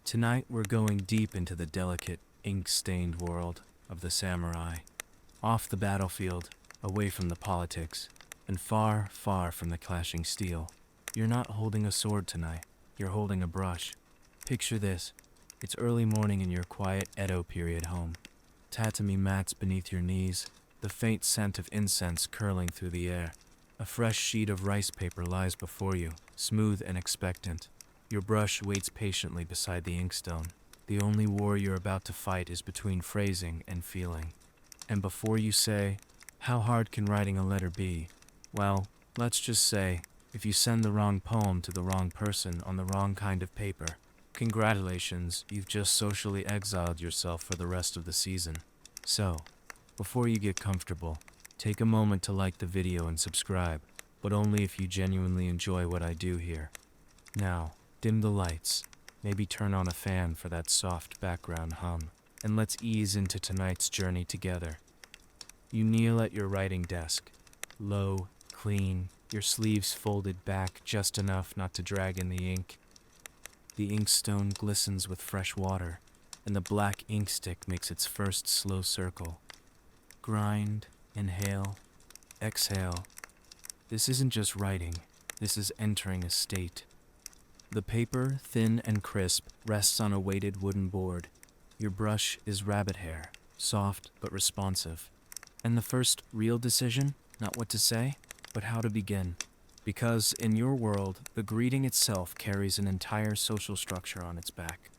Tonight we're going deep into the delicate, ink-stained world of the samurai. Off the battlefield, away from the politics, and far, far from the clashing steel. You're not holding a sword tonight, you're holding a brush. Picture this. It's early morning in your quiet Edo period home. Tatami mats beneath your knees, the faint scent of incense curling through the air. A fresh sheet of rice paper lies before you, smooth and expectant. Your brush waits patiently beside the inkstone. The only war you're about to fight is between phrasing and feeling. And before you say, how hard can writing a letter be? Well, let's just say, if you send the wrong poem to the wrong person on the wrong kind of paper, congratulations, you've just socially exiled yourself for the rest of the season. So, before you get comfortable, take a moment to like the video and subscribe, but only if you genuinely enjoy what I do here. Now, dim the lights, maybe turn on a fan for that soft background hum, and let's ease into tonight's journey together. You kneel at your writing desk, low, clean, your sleeves folded back just enough not to drag in the ink. The inkstone glistens with fresh water, and the black ink stick makes its first slow circle. Grind, inhale, exhale. This isn't just writing, this is entering a state. The paper, thin and crisp, rests on a weighted wooden board. Your brush is rabbit hair, soft but responsive. And the first real decision, not what to say, but how to begin. Because in your world, the greeting itself carries an entire social structure on its back.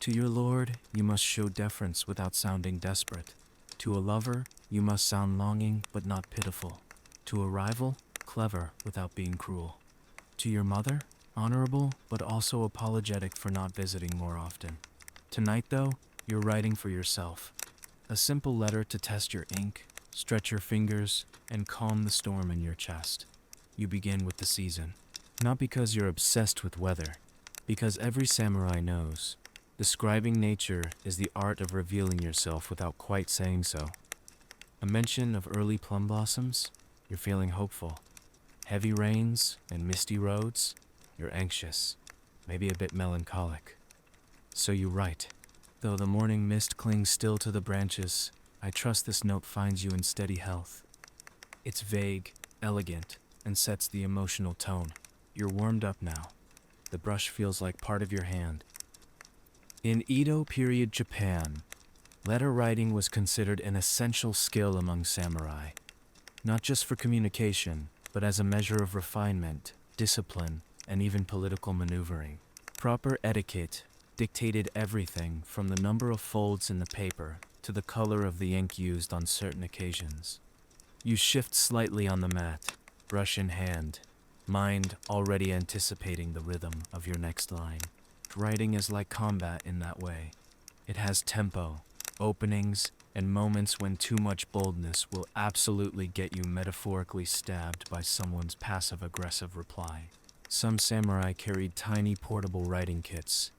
To your lord, you must show deference without sounding desperate. To a lover, you must sound longing but not pitiful. To a rival, clever without being cruel. To your mother, honorable but also apologetic for not visiting more often. Tonight, though, you're writing for yourself. A simple letter to test your ink, stretch your fingers, and calm the storm in your chest. You begin with the season. Not because you're obsessed with weather, because every samurai knows. Describing nature is the art of revealing yourself without quite saying so. A mention of early plum blossoms? You're feeling hopeful. Heavy rains and misty roads? You're anxious, maybe a bit melancholic. So you write. Though the morning mist clings still to the branches, I trust this note finds you in steady health. It's vague, elegant, and sets the emotional tone. You're warmed up now. The brush feels like part of your hand. In Edo period Japan, letter writing was considered an essential skill among samurai, not just for communication, but as a measure of refinement, discipline, and even political maneuvering. Proper etiquette dictated everything from the number of folds in the paper to the color of the ink used on certain occasions. You shift slightly on the mat, brush in hand, mind already anticipating the rhythm of your next line. Writing is like combat in that way. It has tempo, openings, and moments when too much boldness will absolutely get you metaphorically stabbed by someone's passive-aggressive reply. Some samurai carried tiny portable writing kits,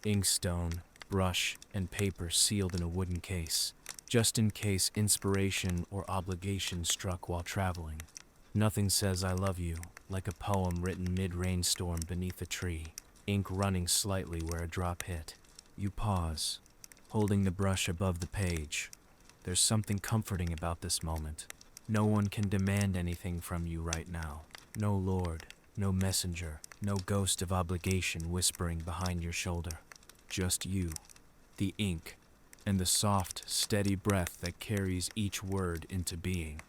inkstone, brush, and paper sealed in a wooden case, just in case inspiration or obligation struck while traveling. Nothing says I love you like a poem written mid-rainstorm beneath a tree, ink running slightly where a drop hit. You pause, holding the brush above the page. There's something comforting about this moment. No one can demand anything from you right now. No lord, no messenger, no ghost of obligation whispering behind your shoulder. Just you, the ink, and the soft, steady breath that carries each word into being.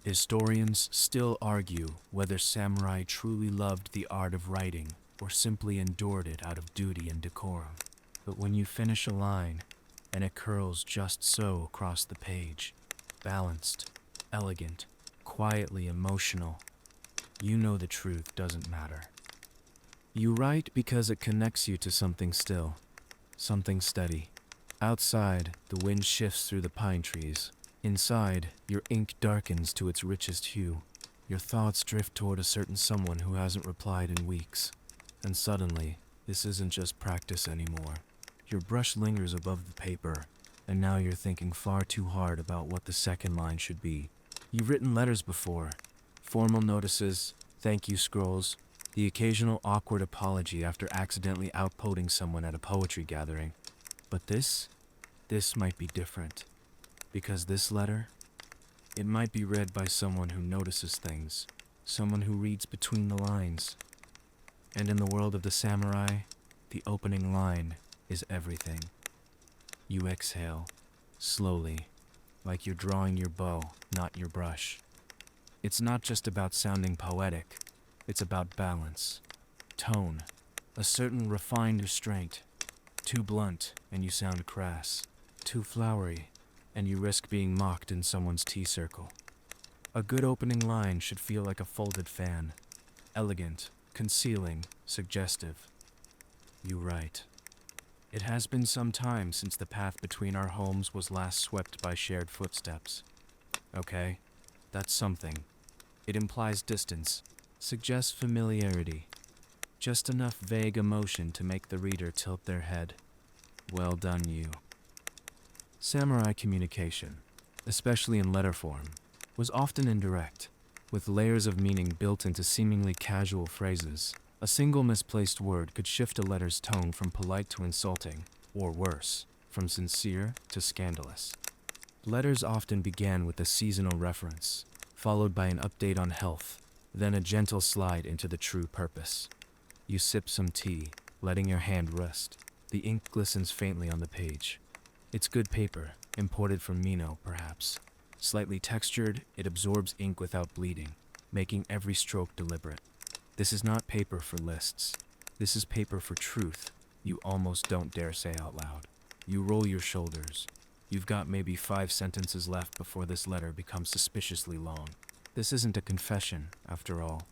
Historians still argue whether samurai truly loved the art of writing or simply endured it out of duty and decorum. But when you finish a line, and it curls just so across the page, balanced, elegant, quietly emotional, you know the truth doesn't matter. You write because it connects you to something still, something steady. Outside, the wind shifts through the pine trees. Inside, your ink darkens to its richest hue. Your thoughts drift toward a certain someone who hasn't replied in weeks. And suddenly, this isn't just practice anymore. Your brush lingers above the paper, and now you're thinking far too hard about what the second line should be. You've written letters before, formal notices, thank you scrolls, The occasional awkward apology after accidentally outpoting someone at a poetry gathering. But this might be different. Because this letter, it might be read by someone who notices things, someone who reads between the lines. And in the world of the samurai, the opening line is everything. You exhale, slowly, like you're drawing your bow, not your brush. It's not just about sounding poetic, it's about balance, tone, a certain refined restraint. Too blunt, and you sound crass. Too flowery, and you risk being mocked in someone's tea circle. A good opening line should feel like a folded fan. Elegant, concealing, suggestive. You write. It has been some time since the path between our homes was last swept by shared footsteps. Okay, that's something. It implies distance, suggests familiarity. Just enough vague emotion to make the reader tilt their head. Well done, you. Samurai communication, especially in letter form, was often indirect, with layers of meaning built into seemingly casual phrases. A single misplaced word could shift a letter's tone from polite to insulting, or worse, from sincere to scandalous. Letters often began with a seasonal reference, followed by an update on health, then a gentle slide into the true purpose. You sip some tea, letting your hand rest. The ink glistens faintly on the page. It's good paper, imported from Mino, perhaps. Slightly textured, it absorbs ink without bleeding, making every stroke deliberate. This is not paper for lists. This is paper for truth you almost don't dare say out loud. You roll your shoulders. You've got maybe 5 sentences left before this letter becomes suspiciously long. This isn't a confession, after all.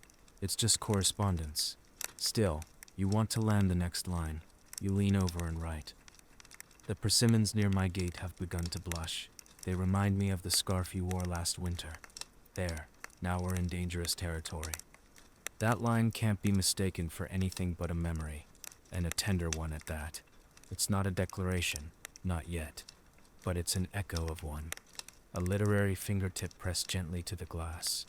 It's just correspondence. Still, you want to land the next line. You lean over and write. The persimmons near my gate have begun to blush. They remind me of the scarf you wore last winter. There, now we're in dangerous territory. That line can't be mistaken for anything but a memory, and a tender one at that. It's not a declaration, not yet, but it's an echo of one. A literary fingertip pressed gently to the glass.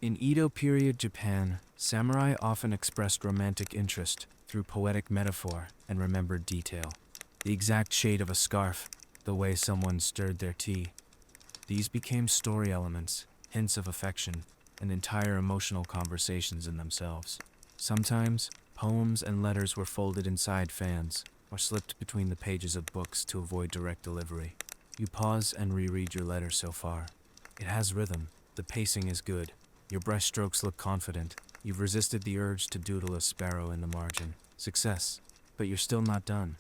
In Edo period Japan, samurai often expressed romantic interest through poetic metaphor and remembered detail. The exact shade of a scarf, the way someone stirred their tea. These became story elements, hints of affection, and entire emotional conversations in themselves. Sometimes, poems and letters were folded inside fans, or slipped between the pages of books to avoid direct delivery. You pause and reread your letter so far. It has rhythm, the pacing is good, your brushstrokes look confident, you've resisted the urge to doodle a sparrow in the margin. Success, but you're still not done.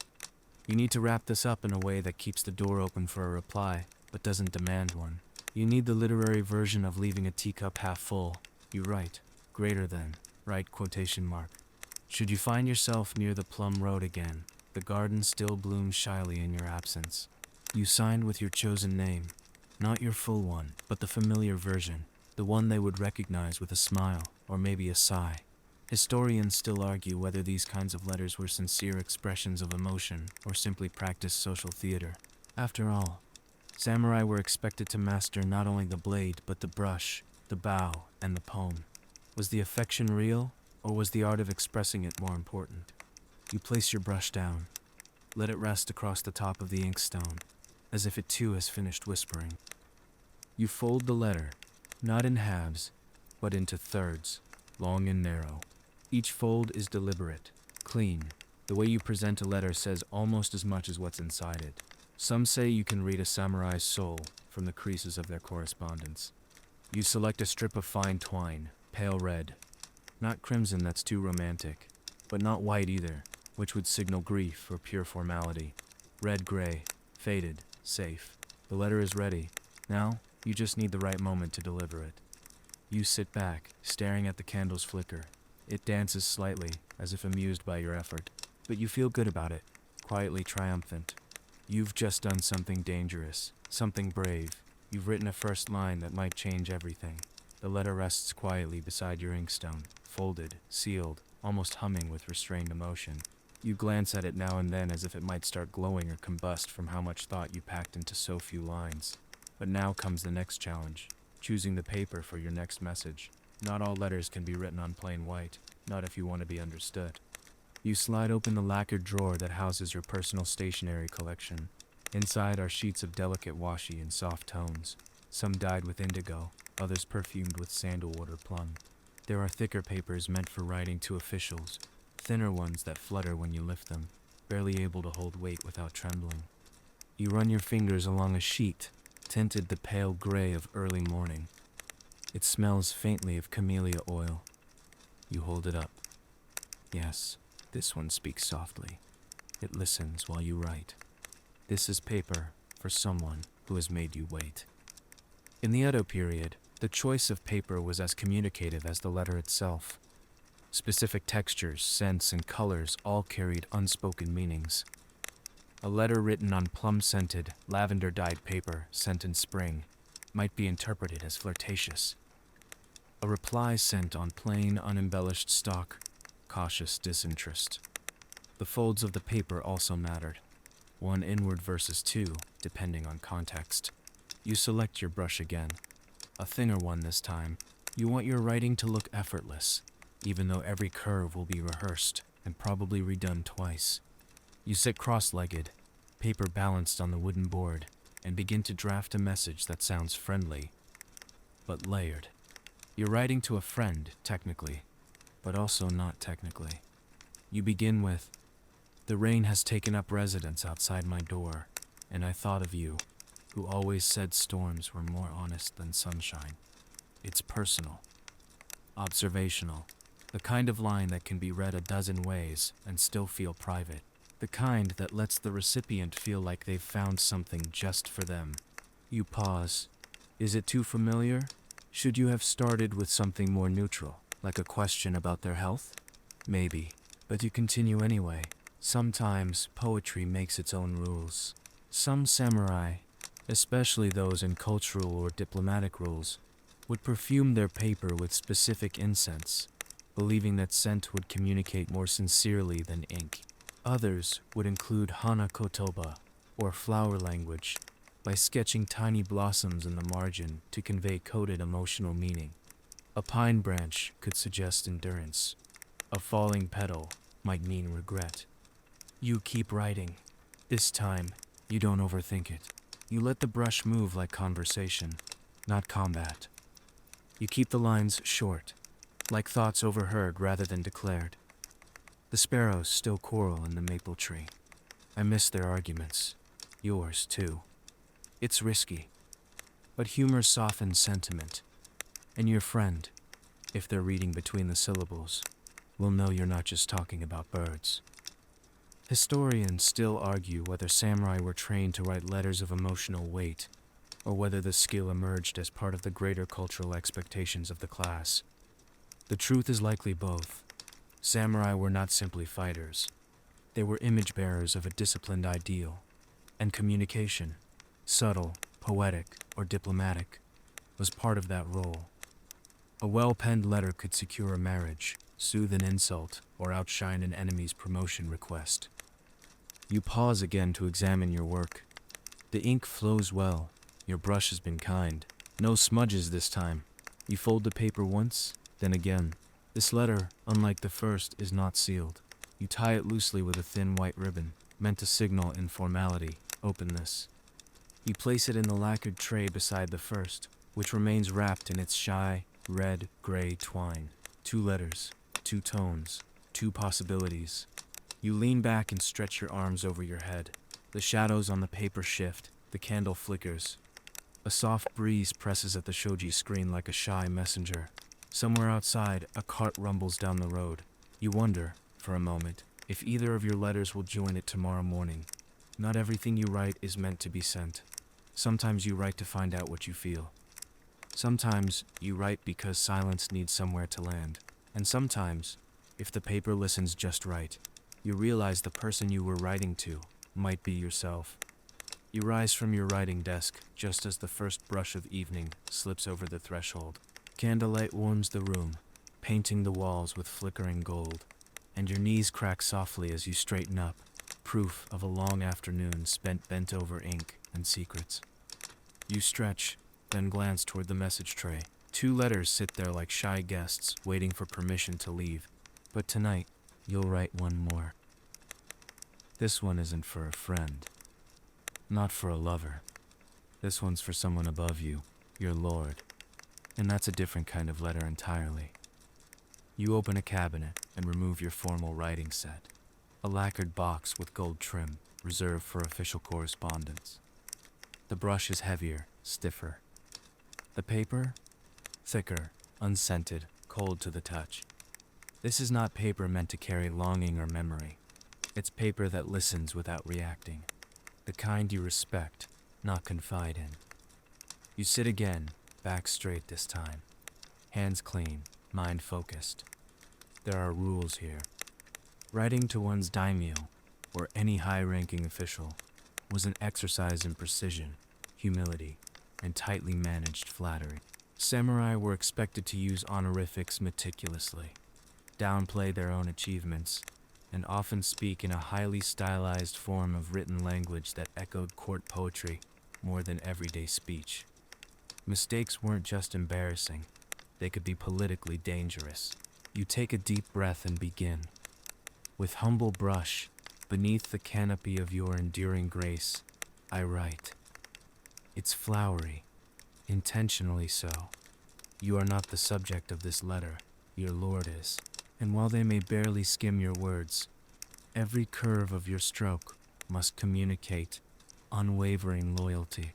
You need to wrap this up in a way that keeps the door open for a reply, but doesn't demand one. You need the literary version of leaving a teacup half full. You write, greater than, write quotation mark. Should you find yourself near the plum road again, the garden still blooms shyly in your absence. You signed with your chosen name, not your full one, but the familiar version, the one they would recognize with a smile, or maybe a sigh. Historians still argue whether these kinds of letters were sincere expressions of emotion or simply practiced social theater. After all, samurai were expected to master not only the blade, but the brush, the bow, and the poem. Was the affection real, or was the art of expressing it more important? You place your brush down. Let it rest across the top of the inkstone, as if it too has finished whispering. You fold the letter, not in halves, but into thirds, long and narrow. Each fold is deliberate, clean. The way you present a letter says almost as much as what's inside it. Some say you can read a samurai's soul from the creases of their correspondence. You select a strip of fine twine, pale red. Not crimson, that's too romantic, but not white either, which would signal grief or pure formality. Red-gray, faded, safe. The letter is ready. Now, you just need the right moment to deliver it. You sit back, staring at the candle's flicker. It dances slightly, as if amused by your effort, but you feel good about it, quietly triumphant. You've just done something dangerous, something brave. You've written a first line that might change everything. The letter rests quietly beside your inkstone, folded, sealed, almost humming with restrained emotion. You glance at it now and then as if it might start glowing or combust from how much thought you packed into so few lines. But now comes the next challenge, choosing the paper for your next message. Not all letters can be written on plain white. not if you want to be understood. You slide open the lacquered drawer that houses your personal stationery collection. Inside are sheets of delicate washi in soft tones, some dyed with indigo, others perfumed with sandalwood or plum. There are thicker papers meant for writing to officials, thinner ones that flutter when you lift them, barely able to hold weight without trembling. You run your fingers along a sheet, tinted the pale gray of early morning. It smells faintly of camellia oil. You hold it up. Yes, this one speaks softly. It listens while you write. This is paper for someone who has made you wait. In the Edo period, the choice of paper was as communicative as the letter itself. Specific textures, scents, and colors all carried unspoken meanings. A letter written on plum-scented, lavender-dyed paper sent in spring might be interpreted as flirtatious. A reply sent on plain, unembellished stock, cautious disinterest. The folds of the paper also mattered. One inward versus two, depending on context. You select your brush again. A thinner one this time. You want your writing to look effortless, even though every curve will be rehearsed and probably redone twice. You sit cross-legged, paper balanced on the wooden board, and begin to draft a message that sounds friendly, but layered. You're writing to a friend, technically, but also not technically. You begin with, "The rain has taken up residence outside my door, and I thought of you, who always said storms were more honest than sunshine." It's personal, observational, the kind of line that can be read a dozen ways and still feel private. The kind that lets the recipient feel like they've found something just for them. You pause. Is it too familiar? Should you have started with something more neutral, like a question about their health? Maybe, but you continue anyway. Sometimes poetry makes its own rules. Some samurai, especially those in cultural or diplomatic roles, would perfume their paper with specific incense, believing that scent would communicate more sincerely than ink. Others would include hana kotoba, or flower language, by sketching tiny blossoms in the margin to convey coded emotional meaning. A pine branch could suggest endurance. A falling petal might mean regret. You keep writing. This time, you don't overthink it. You let the brush move like conversation, not combat. You keep the lines short, like thoughts overheard rather than declared. The sparrows still quarrel in the maple tree. I miss their arguments. Yours, too. It's risky, but humor softens sentiment. And your friend, if they're reading between the syllables, will know you're not just talking about birds. Historians still argue whether samurai were trained to write letters of emotional weight, or whether the skill emerged as part of the greater cultural expectations of the class. The truth is likely both. Samurai were not simply fighters. They were image bearers of a disciplined ideal, and communication, subtle, poetic, or diplomatic, was part of that role. A well-penned letter could secure a marriage, soothe an insult, or outshine an enemy's promotion request. You pause again to examine your work. The ink flows well. Your brush has been kind. No smudges this time. You fold the paper once, then again. This letter, unlike the first, is not sealed. You tie it loosely with a thin white ribbon, meant to signal informality, openness. You place it in the lacquered tray beside the first, which remains wrapped in its shy, red-gray twine. 2 letters, 2 tones, 2 possibilities. You lean back and stretch your arms over your head. The shadows on the paper shift, the candle flickers. A soft breeze presses at the shoji screen like a shy messenger. Somewhere outside, a cart rumbles down the road. You wonder, for a moment, if either of your letters will join it tomorrow morning. Not everything you write is meant to be sent. Sometimes you write to find out what you feel. Sometimes you write because silence needs somewhere to land. And sometimes, if the paper listens just right, you realize the person you were writing to might be yourself. You rise from your writing desk just as the first brush of evening slips over the threshold. Candlelight warms the room, painting the walls with flickering gold, and your knees crack softly as you straighten up, proof of a long afternoon spent bent over ink and secrets. You stretch, then glance toward the message tray. 2 letters sit there like shy guests, waiting for permission to leave. But tonight, you'll write one more. This one isn't for a friend, not for a lover. This one's for someone above you, your lord. And that's a different kind of letter entirely. You open a cabinet and remove your formal writing set, a lacquered box with gold trim reserved for official correspondence. The brush is heavier, stiffer. The paper? Thicker, unscented, cold to the touch. This is not paper meant to carry longing or memory. It's paper that listens without reacting. The kind you respect, not confide in. You sit again, back straight this time. Hands clean, mind focused. There are rules here. Writing to one's daimyo, or any high-ranking official, was an exercise in precision, humility, and tightly managed flattery. Samurai were expected to use honorifics meticulously, downplay their own achievements, and often speak in a highly stylized form of written language that echoed court poetry more than everyday speech. Mistakes weren't just embarrassing, they could be politically dangerous. You take a deep breath and begin. With humble brush, beneath the canopy of your enduring grace, I write. It's flowery, intentionally so. You are not the subject of this letter, your lord is. And while they may barely skim your words, every curve of your stroke must communicate unwavering loyalty.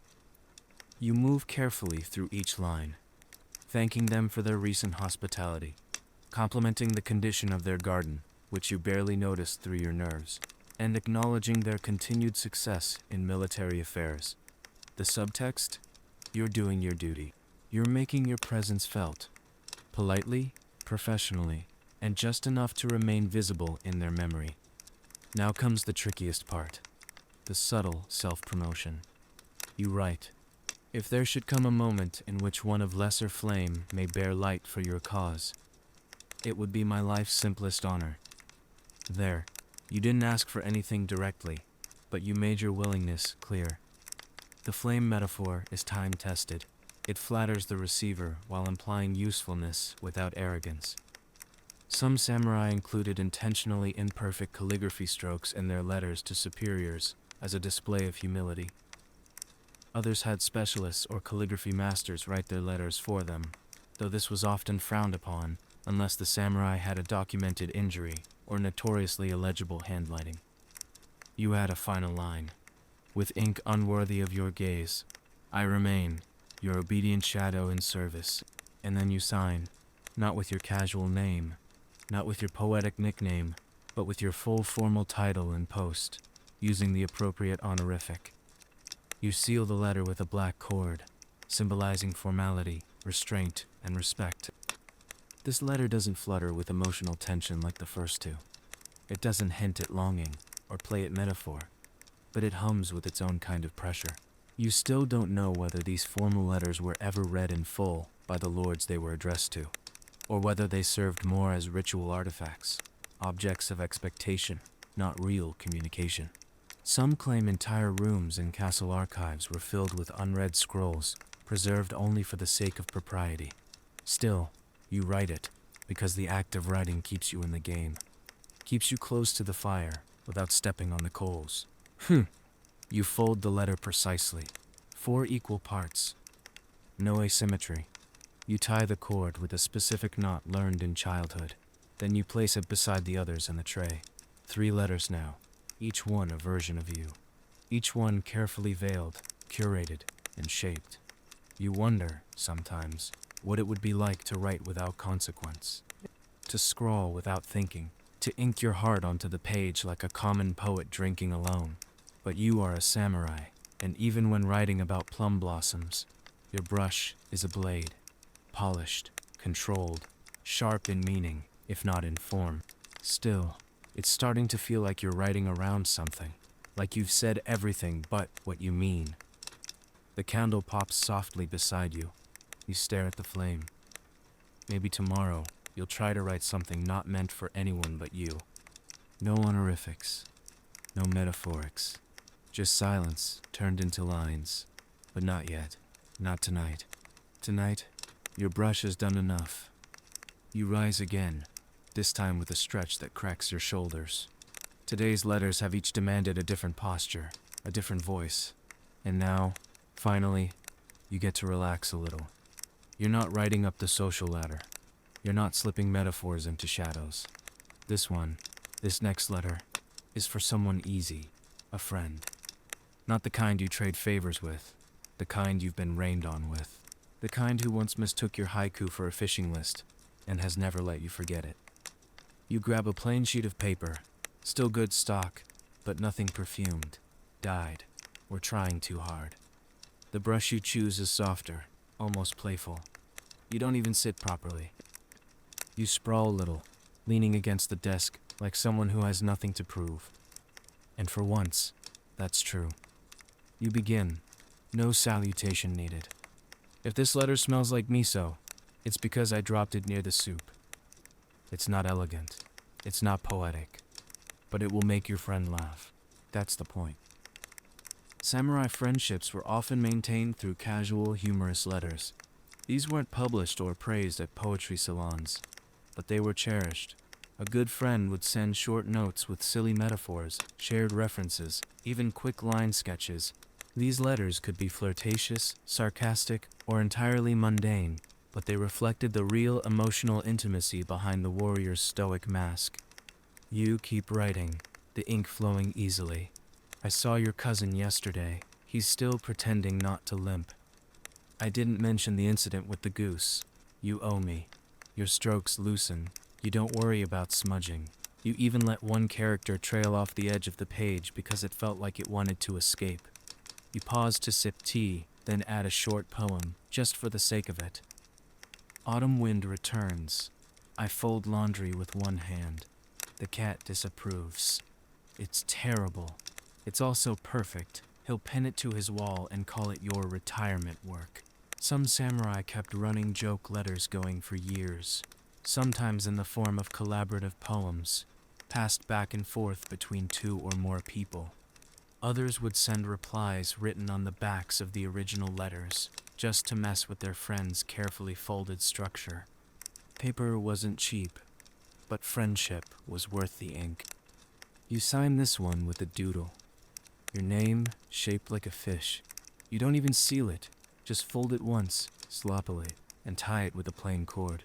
You move carefully through each line, thanking them for their recent hospitality, complimenting the condition of their garden, which you barely noticed through your nerves, and acknowledging their continued success in military affairs. The subtext? You're doing your duty. You're making your presence felt, politely, professionally, and just enough to remain visible in their memory. Now comes the trickiest part, the subtle self-promotion. You write, if there should come a moment in which one of lesser flame may bear light for your cause, it would be my life's simplest honor. There, you didn't ask for anything directly, but you made your willingness clear. The flame metaphor is time-tested. It flatters the receiver while implying usefulness without arrogance. Some samurai included intentionally imperfect calligraphy strokes in their letters to superiors as a display of humility. Others had specialists or calligraphy masters write their letters for them, though this was often frowned upon unless the samurai had a documented injury or notoriously illegible handwriting. You add a final line. With ink unworthy of your gaze, I remain, your obedient shadow in service. And then you sign, not with your casual name, not with your poetic nickname, but with your full formal title and post, using the appropriate honorific. You seal the letter with a black cord, symbolizing formality, restraint, and respect. This letter doesn't flutter with emotional tension like the first two. It doesn't hint at longing or play at metaphor, but it hums with its own kind of pressure. You still don't know whether these formal letters were ever read in full by the lords they were addressed to, or whether they served more as ritual artifacts, objects of expectation, not real communication. Some claim entire rooms in castle archives were filled with unread scrolls, preserved only for the sake of propriety. Still, you write it, because the act of writing keeps you in the game, keeps you close to the fire without stepping on the coals. You fold the letter precisely, 4 equal parts. No asymmetry. You tie the cord with a specific knot learned in childhood. Then you place it beside the others in the tray. 3 letters now, each one a version of you. Each one carefully veiled, curated, and shaped. You wonder, sometimes, what it would be like to write without consequence. To scrawl without thinking. To ink your heart onto the page like a common poet drinking alone. But you are a samurai, and even when writing about plum blossoms, your brush is a blade. Polished, controlled, sharp in meaning, if not in form. Still, it's starting to feel like you're writing around something, like you've said everything but what you mean. The candle pops softly beside you. You stare at the flame. Maybe tomorrow, you'll try to write something not meant for anyone but you. No honorifics, no metaphorics, just silence turned into lines. But not yet, not tonight. Tonight, your brush has done enough. You rise again, this time with a stretch that cracks your shoulders. Today's letters have each demanded a different posture, a different voice. And now, finally, you get to relax a little. You're not riding up the social ladder. You're not slipping metaphors into shadows. This next letter, is for someone easy, a friend. Not the kind you trade favors with, the kind you've been rained on with, the kind who once mistook your haiku for a fishing list and has never let you forget it. You grab a plain sheet of paper, still good stock, but nothing perfumed, dyed, or trying too hard. The brush you choose is softer, almost playful. You don't even sit properly. You sprawl a little, leaning against the desk like someone who has nothing to prove. And for once, that's true. You begin. No salutation needed. If this letter smells like miso, it's because I dropped it near the soup. It's not elegant. It's not poetic. But it will make your friend laugh. That's the point. Samurai friendships were often maintained through casual, humorous letters. These weren't published or praised at poetry salons, but they were cherished. A good friend would send short notes with silly metaphors, shared references, even quick line sketches. These letters could be flirtatious, sarcastic, or entirely mundane, but they reflected the real emotional intimacy behind the warrior's stoic mask. You keep writing, the ink flowing easily. I saw your cousin yesterday. He's still pretending not to limp. I didn't mention the incident with the goose. You owe me. Your strokes loosen. You don't worry about smudging. You even let one character trail off the edge of the page because it felt like it wanted to escape. You pause to sip tea, then add a short poem, just for the sake of it. Autumn wind returns. I fold laundry with one hand. The cat disapproves. It's terrible. It's also perfect. He'll pin it to his wall and call it your retirement work. Some samurai kept running joke letters going for years, sometimes in the form of collaborative poems, passed back and forth between two or more people. Others would send replies written on the backs of the original letters, just to mess with their friends' carefully folded structure. Paper wasn't cheap, but friendship was worth the ink. You sign this one with a doodle. Your name, shaped like a fish. You don't even seal it, just fold it once, sloppily, and tie it with a plain cord.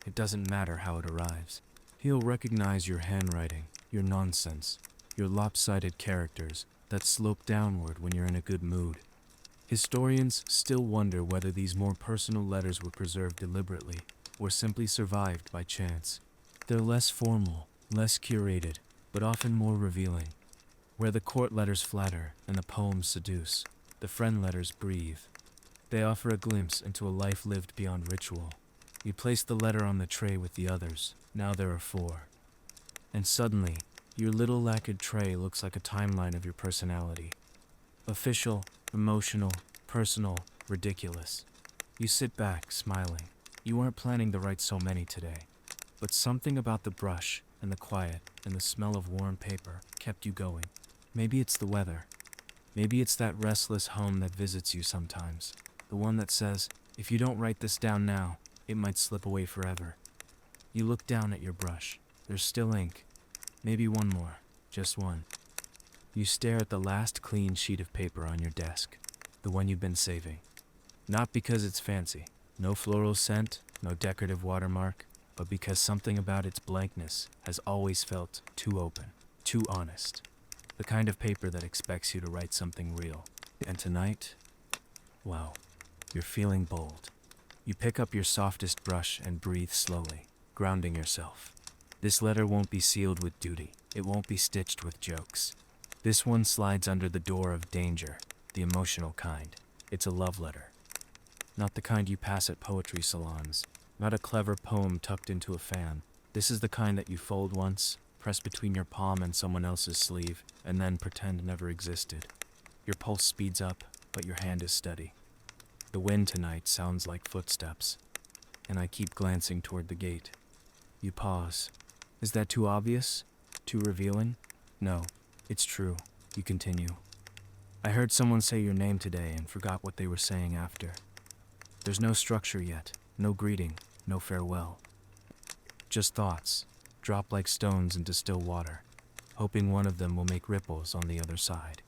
It doesn't matter how it arrives. He'll recognize your handwriting, your nonsense, your lopsided characters that slope downward when you're in a good mood. Historians still wonder whether these more personal letters were preserved deliberately or simply survived by chance. They're less formal, less curated, but often more revealing. Where the court letters flatter and the poems seduce, the friend letters breathe. They offer a glimpse into a life lived beyond ritual. You place the letter on the tray with the others. Now there are 4. And suddenly, your little lacquered tray looks like a timeline of your personality. Official, emotional, personal, ridiculous. You sit back, smiling. You weren't planning to write so many today. But something about the brush, and the quiet, and the smell of warm paper kept you going. Maybe it's the weather. Maybe it's that restless home that visits you sometimes. The one that says, if you don't write this down now, it might slip away forever. You look down at your brush. There's still ink. Maybe one more. Just one. You stare at the last clean sheet of paper on your desk. The one you've been saving. Not because it's fancy. No floral scent, no decorative watermark, but because something about its blankness has always felt too open, too honest. The kind of paper that expects you to write something real. And tonight, wow, you're feeling bold. You pick up your softest brush and breathe slowly, grounding yourself. This letter won't be sealed with duty. It won't be stitched with jokes. This one slides under the door of danger, the emotional kind. It's a love letter. Not the kind you pass at poetry salons. Not a clever poem tucked into a fan. This is the kind that you fold once, press between your palm and someone else's sleeve, and then pretend never existed. Your pulse speeds up, but your hand is steady. The wind tonight sounds like footsteps, and I keep glancing toward the gate. You pause. Is that too obvious? Too revealing? No, it's true. You continue. I heard someone say your name today and forgot what they were saying after. There's no structure yet, no greeting, no farewell. Just thoughts, drop like stones into still water, hoping one of them will make ripples on the other side.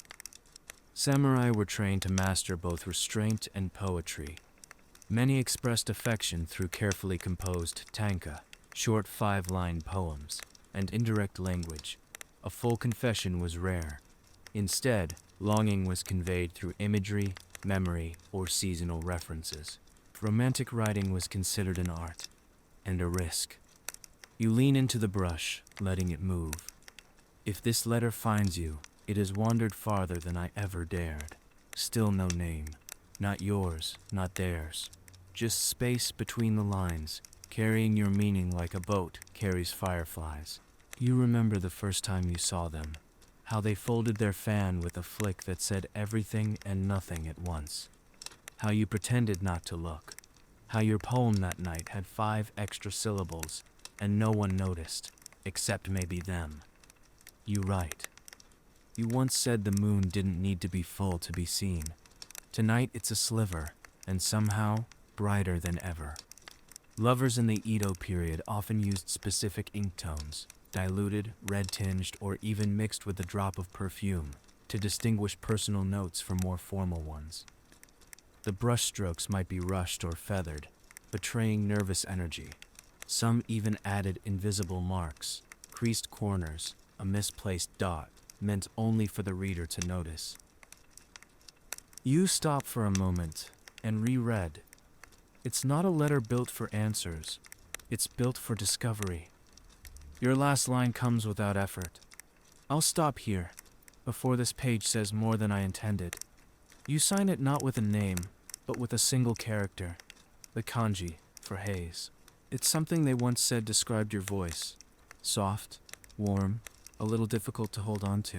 Samurai were trained to master both restraint and poetry. Many expressed affection through carefully composed tanka, short 5-line poems, and indirect language. A full confession was rare. Instead, longing was conveyed through imagery, memory, or seasonal references. Romantic writing was considered an art and a risk. You lean into the brush, letting it move. If this letter finds you, it has wandered farther than I ever dared. Still no name. Not yours, not theirs. Just space between the lines, carrying your meaning like a boat carries fireflies. You remember the first time you saw them, how they folded their fan with a flick that said everything and nothing at once. How you pretended not to look. How your poem that night had 5 extra syllables and no one noticed, except maybe them. You write. You once said the moon didn't need to be full to be seen. Tonight it's a sliver, and somehow brighter than ever. Lovers in the Edo period often used specific ink tones, diluted, red-tinged, or even mixed with a drop of perfume, to distinguish personal notes from more formal ones. The brushstrokes might be rushed or feathered, betraying nervous energy. Some even added invisible marks, creased corners, a misplaced dot, meant only for the reader to notice. You stop for a moment and reread. It's not a letter built for answers. It's built for discovery. Your last line comes without effort. I'll stop here, before this page says more than I intended. You sign it not with a name, but with a single character, the kanji for haze. It's something they once said described your voice. Soft, warm, a little difficult to hold on to.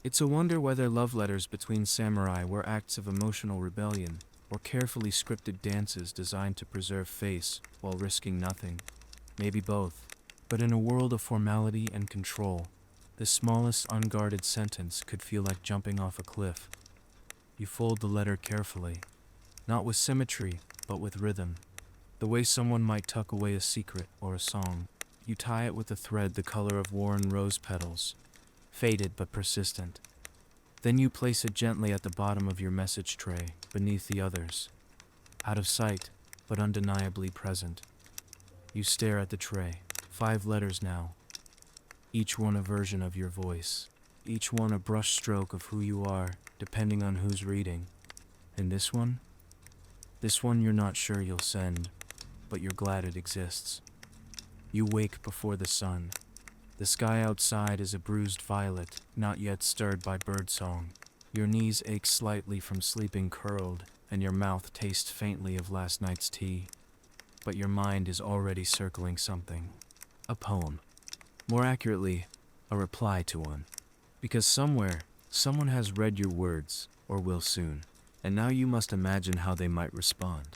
It's a wonder whether love letters between samurai were acts of emotional rebellion or carefully scripted dances designed to preserve face while risking nothing. Maybe both. But in a world of formality and control, the smallest unguarded sentence could feel like jumping off a cliff. You fold the letter carefully, not with symmetry, but with rhythm. The way someone might tuck away a secret or a song. You tie it with a thread the color of worn rose petals, faded but persistent. Then you place it gently at the bottom of your message tray, beneath the others. Out of sight, but undeniably present. You stare at the tray, 5 letters now. Each one a version of your voice. Each one a brush stroke of who you are, depending on who's reading. And this one? This one you're not sure you'll send, but you're glad it exists. You wake before the sun. The sky outside is a bruised violet, not yet stirred by birdsong. Your knees ache slightly from sleeping curled, and your mouth tastes faintly of last night's tea. But your mind is already circling something. A poem. More accurately, a reply to one. Because somewhere, someone has read your words, or will soon, and now you must imagine how they might respond.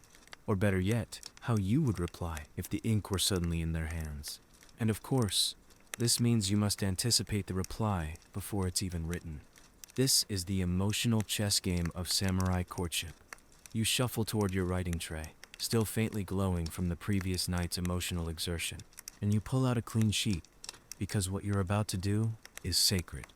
Or better yet, how you would reply if the ink were suddenly in their hands. And of course, this means you must anticipate the reply before it's even written. This is the emotional chess game of samurai courtship. You shuffle toward your writing tray, still faintly glowing from the previous night's emotional exertion, and you pull out a clean sheet, because what you're about to do is sacred.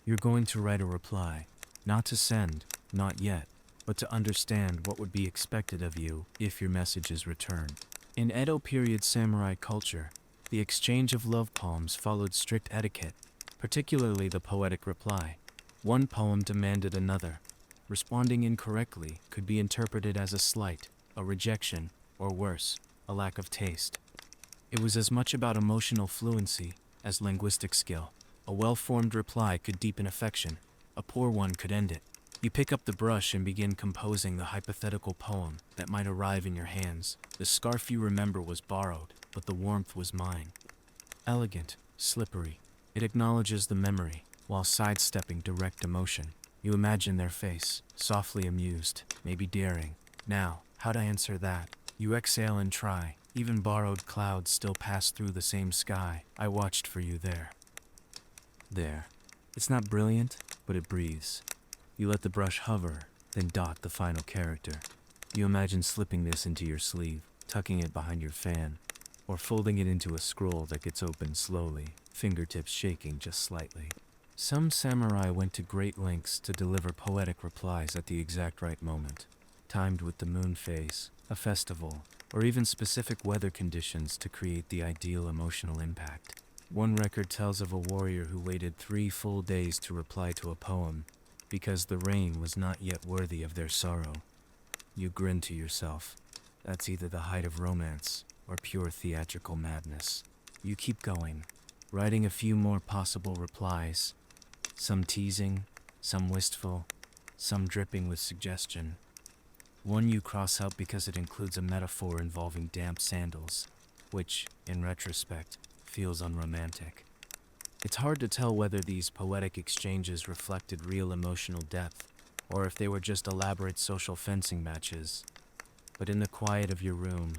You're going to write a reply, not to send, not yet, but to understand what would be expected of you if your message is returned. In Edo period samurai culture, the exchange of love poems followed strict etiquette, particularly the poetic reply. One poem demanded another. Responding incorrectly could be interpreted as a slight, a rejection, or worse, a lack of taste. It was as much about emotional fluency as linguistic skill. A well-formed reply could deepen affection. A poor one could end it. You pick up the brush and begin composing the hypothetical poem that might arrive in your hands. The scarf you remember was borrowed, but the warmth was mine. Elegant, slippery, it acknowledges the memory, while sidestepping direct emotion. You imagine their face, softly amused, maybe daring. Now, how'd I answer that? You exhale and try. Even borrowed clouds still pass through the same sky. I watched for you there. There. It's not brilliant, but it breathes. You let the brush hover, then dot the final character. You imagine slipping this into your sleeve, tucking it behind your fan. or folding it into a scroll that gets opened slowly, fingertips shaking just slightly. Some samurai went to great lengths to deliver poetic replies at the exact right moment, timed with the moon phase, a festival, or even specific weather conditions to create the ideal emotional impact. One record tells of a warrior who waited 3 full days to reply to a poem because the rain was not yet worthy of their sorrow. You grin to yourself. That's either the height of romance or pure theatrical madness. You keep going, writing a few more possible replies, some teasing, some wistful, some dripping with suggestion. One you cross out because it includes a metaphor involving damp sandals, which, in retrospect, feels unromantic. It's hard to tell whether these poetic exchanges reflected real emotional depth, or if they were just elaborate social fencing matches. But in the quiet of your room,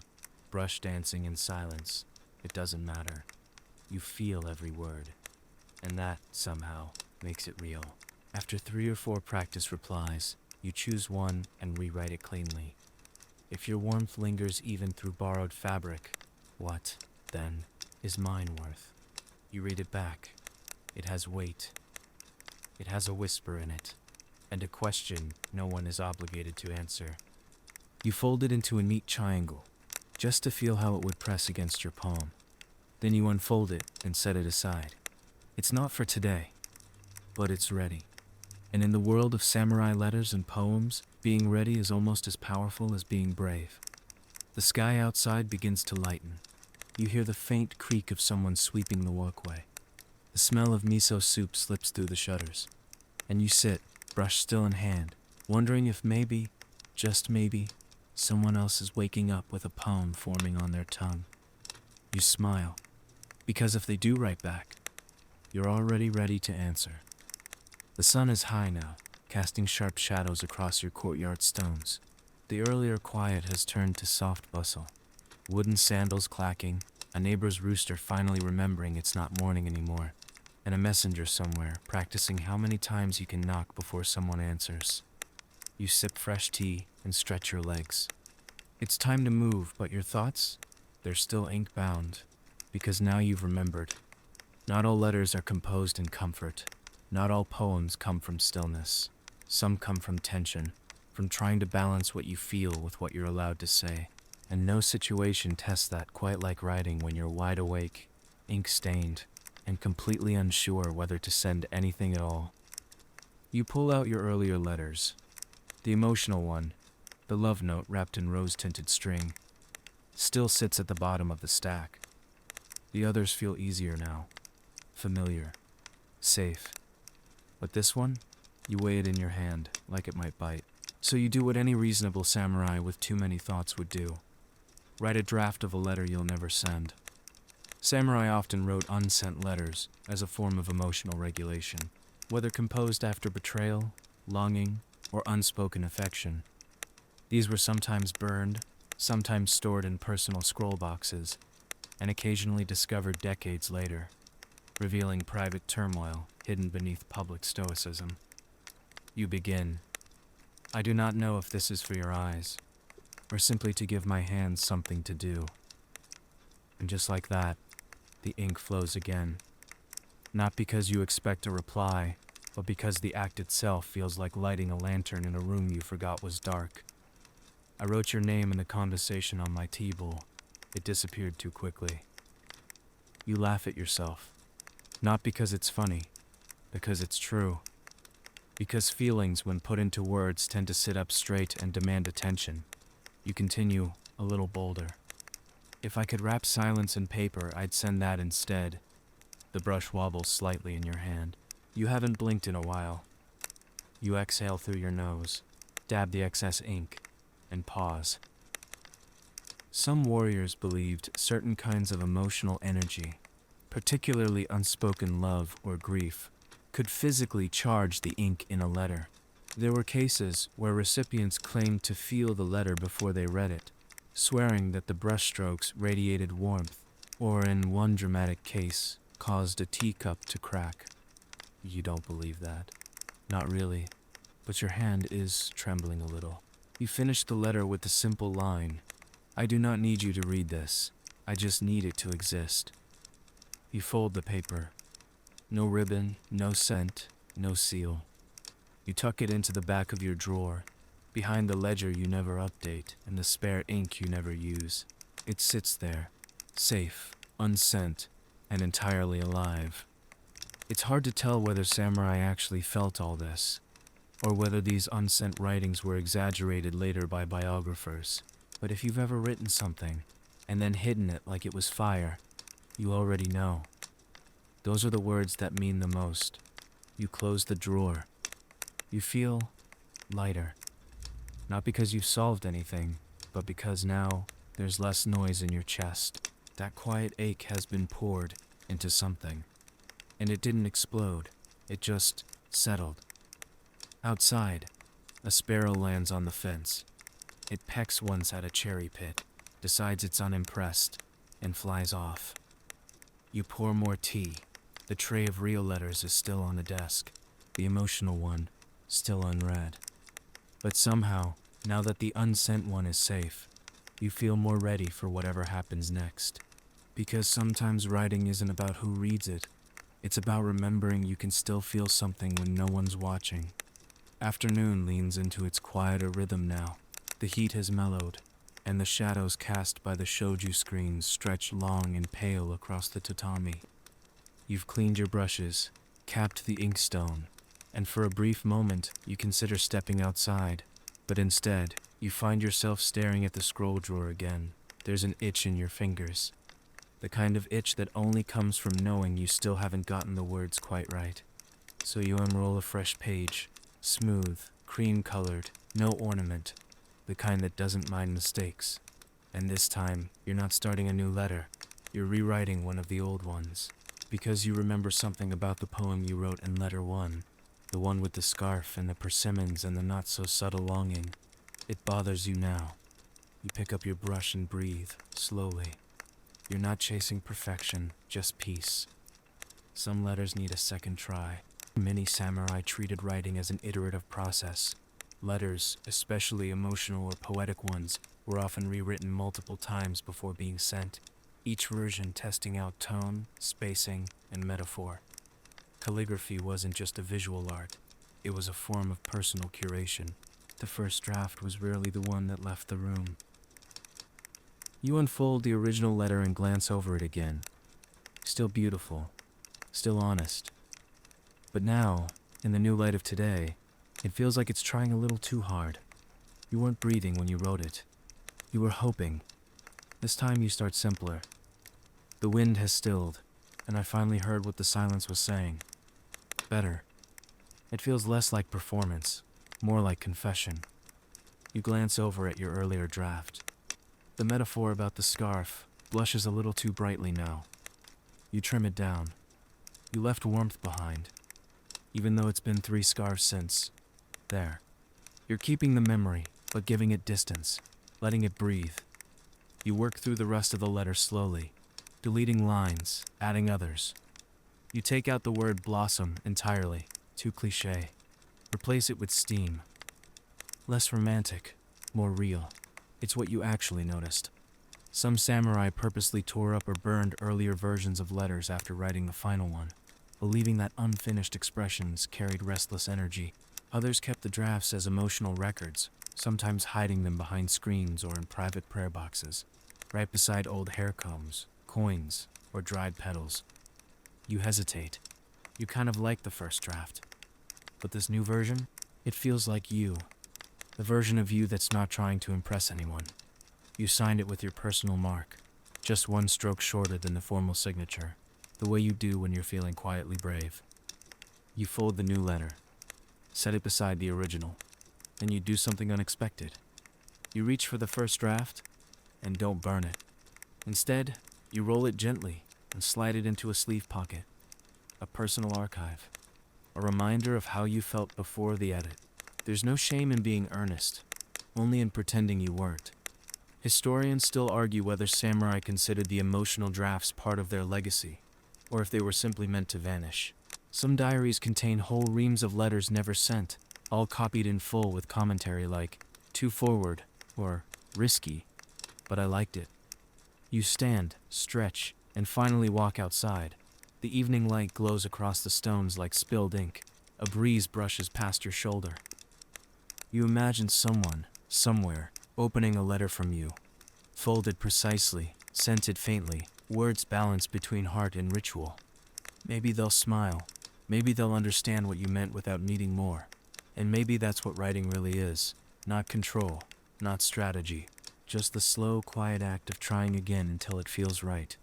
brush dancing in silence, it doesn't matter. You feel every word, and that, somehow, makes it real. After 3 or 4 practice replies, you choose one and rewrite it cleanly. If your warmth lingers even through borrowed fabric, what, then, is mine worth? You read it back. It has weight. It has a whisper in it, and a question no one is obligated to answer. You fold it into a neat triangle, just to feel how it would press against your palm. Then you unfold it and set it aside. It's not for today, but it's ready. And in the world of samurai letters and poems, being ready is almost as powerful as being brave. The sky outside begins to lighten. You hear the faint creak of someone sweeping the walkway. The smell of miso soup slips through the shutters. And you sit, brush still in hand, wondering if maybe, just maybe, someone else is waking up with a poem forming on their tongue. You smile, because if they do write back, you're already ready to answer. The sun is high now, casting sharp shadows across your courtyard stones. The earlier quiet has turned to soft bustle. Wooden sandals clacking, a neighbor's rooster finally remembering it's not morning anymore, and a messenger somewhere practicing how many times you can knock before someone answers. You sip fresh tea and stretch your legs. It's time to move, but your thoughts? They're still ink-bound, because now you've remembered. Not all letters are composed in comfort. Not all poems come from stillness. Some come from tension, from trying to balance what you feel with what you're allowed to say. And no situation tests that quite like writing when you're wide awake, ink-stained, and completely unsure whether to send anything at all. You pull out your earlier letters. The emotional one, the love note wrapped in rose-tinted string, still sits at the bottom of the stack. The others feel easier now, familiar, safe. But this one, you weigh it in your hand, like it might bite. So you do what any reasonable samurai with too many thoughts would do. Write a draft of a letter you'll never send. Samurai often wrote unsent letters as a form of emotional regulation, whether composed after betrayal, longing, or unspoken affection. These were sometimes burned, sometimes stored in personal scroll boxes, and occasionally discovered decades later, revealing private turmoil hidden beneath public stoicism. You begin. I do not know if this is for your eyes, or simply to give my hands something to do. And just like that, the ink flows again. Not because you expect a reply, but because the act itself feels like lighting a lantern in a room you forgot was dark. I wrote your name in the conversation on my tea bowl. It disappeared too quickly. You laugh at yourself. Not because it's funny, because it's true. Because feelings, when put into words, tend to sit up straight and demand attention. You continue, a little bolder. If I could wrap silence in paper, I'd send that instead. The brush wobbles slightly in your hand. You haven't blinked in a while. You exhale through your nose, dab the excess ink, and pause. Some warriors believed certain kinds of emotional energy, particularly unspoken love or grief, could physically charge the ink in a letter. There were cases where recipients claimed to feel the letter before they read it, swearing that the brushstrokes radiated warmth, or in one dramatic case, caused a teacup to crack. You don't believe that. Not really, but your hand is trembling a little. You finish the letter with the simple line, I do not need you to read this. I just need it to exist. You fold the paper. No ribbon, no scent, no seal. You tuck it into the back of your drawer, behind the ledger you never update and the spare ink you never use. It sits there, safe, unsent, and entirely alive. It's hard to tell whether Samurai actually felt all this, or whether these unsent writings were exaggerated later by biographers. But if you've ever written something, and then hidden it like it was fire, you already know. Those are the words that mean the most. You close the drawer. You feel lighter. Not because you've solved anything, but because now there's less noise in your chest. That quiet ache has been poured into something. And it didn't explode. It just settled. Outside, a sparrow lands on the fence. It pecks once at a cherry pit, decides it's unimpressed, and flies off. You pour more tea. The tray of real letters is still on the desk, the emotional one still unread. But somehow, now that the unsent one is safe, you feel more ready for whatever happens next. Because sometimes writing isn't about who reads it. It's about remembering you can still feel something when no one's watching. Afternoon leans into its quieter rhythm now. The heat has mellowed, and the shadows cast by the shoju screens stretch long and pale across the tatami. You've cleaned your brushes, capped the inkstone, and for a brief moment you consider stepping outside. But instead, you find yourself staring at the scroll drawer again. There's an itch in your fingers. The kind of itch that only comes from knowing you still haven't gotten the words quite right. So you unroll a fresh page, smooth, cream-colored, no ornament, the kind that doesn't mind mistakes. And this time, you're not starting a new letter. You're rewriting one of the old ones. Because you remember something about the poem you wrote in letter 1, the one with the scarf and the persimmons and the not-so-subtle longing. It bothers you now. You pick up your brush and breathe, slowly. You're not chasing perfection, just peace. Some letters need a second try. Many samurai treated writing as an iterative process. Letters, especially emotional or poetic ones, were often rewritten multiple times before being sent, each version testing out tone, spacing, and metaphor. Calligraphy wasn't just a visual art, it was a form of personal curation. The first draft was rarely the one that left the room. You unfold the original letter and glance over it again. Still beautiful, still honest. But now, in the new light of today, it feels like it's trying a little too hard. You weren't breathing when you wrote it. You were hoping. This time you start simpler. The wind has stilled, and I finally heard what the silence was saying. Better. It feels less like performance, more like confession. You glance over at your earlier draft. The metaphor about the scarf blushes a little too brightly now. You trim it down. You left warmth behind, even though it's been 3 scarves since. There. You're keeping the memory, but giving it distance, letting it breathe. You work through the rest of the letter slowly, deleting lines, adding others. You take out the word blossom entirely, too cliché. Replace it with steam. Less romantic, more real. It's what you actually noticed. Some samurai purposely tore up or burned earlier versions of letters after writing the final one, believing that unfinished expressions carried restless energy. Others kept the drafts as emotional records, sometimes hiding them behind screens or in private prayer boxes, right beside old hair combs, coins, or dried petals. You hesitate. You kind of like the first draft. But this new version, it feels like you. The version of you that's not trying to impress anyone. You signed it with your personal mark, just 1 stroke shorter than the formal signature, the way you do when you're feeling quietly brave. You fold the new letter, set it beside the original, then you do something unexpected. You reach for the first draft, and don't burn it. Instead, you roll it gently and slide it into a sleeve pocket, a personal archive, a reminder of how you felt before the edit. There's no shame in being earnest, only in pretending you weren't. Historians still argue whether samurai considered the emotional drafts part of their legacy, or if they were simply meant to vanish. Some diaries contain whole reams of letters never sent, all copied in full with commentary like, "too forward," or "risky," but I liked it. You stand, stretch, and finally walk outside. The evening light glows across the stones like spilled ink. A breeze brushes past your shoulder. You imagine someone, somewhere, opening a letter from you. Folded precisely, scented faintly, words balanced between heart and ritual. Maybe they'll smile. Maybe they'll understand what you meant without needing more. And maybe that's what writing really is. Not control, not strategy. Just the slow, quiet act of trying again until it feels right.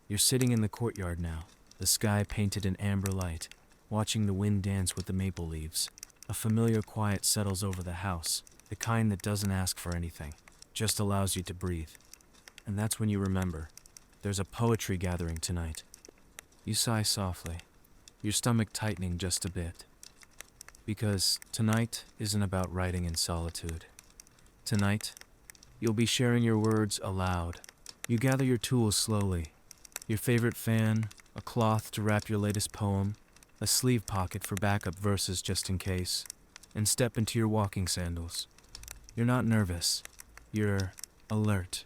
You're sitting in the courtyard now, the sky painted in amber light, watching the wind dance with the maple leaves. A familiar quiet settles over the house, the kind that doesn't ask for anything, just allows you to breathe. And that's when you remember, there's a poetry gathering tonight. You sigh softly, your stomach tightening just a bit. Because tonight isn't about writing in solitude. Tonight, you'll be sharing your words aloud. You gather your tools slowly. Your favorite fan, a cloth to wrap your latest poem, a sleeve pocket for backup verses just in case, and step into your walking sandals. You're not nervous. You're alert.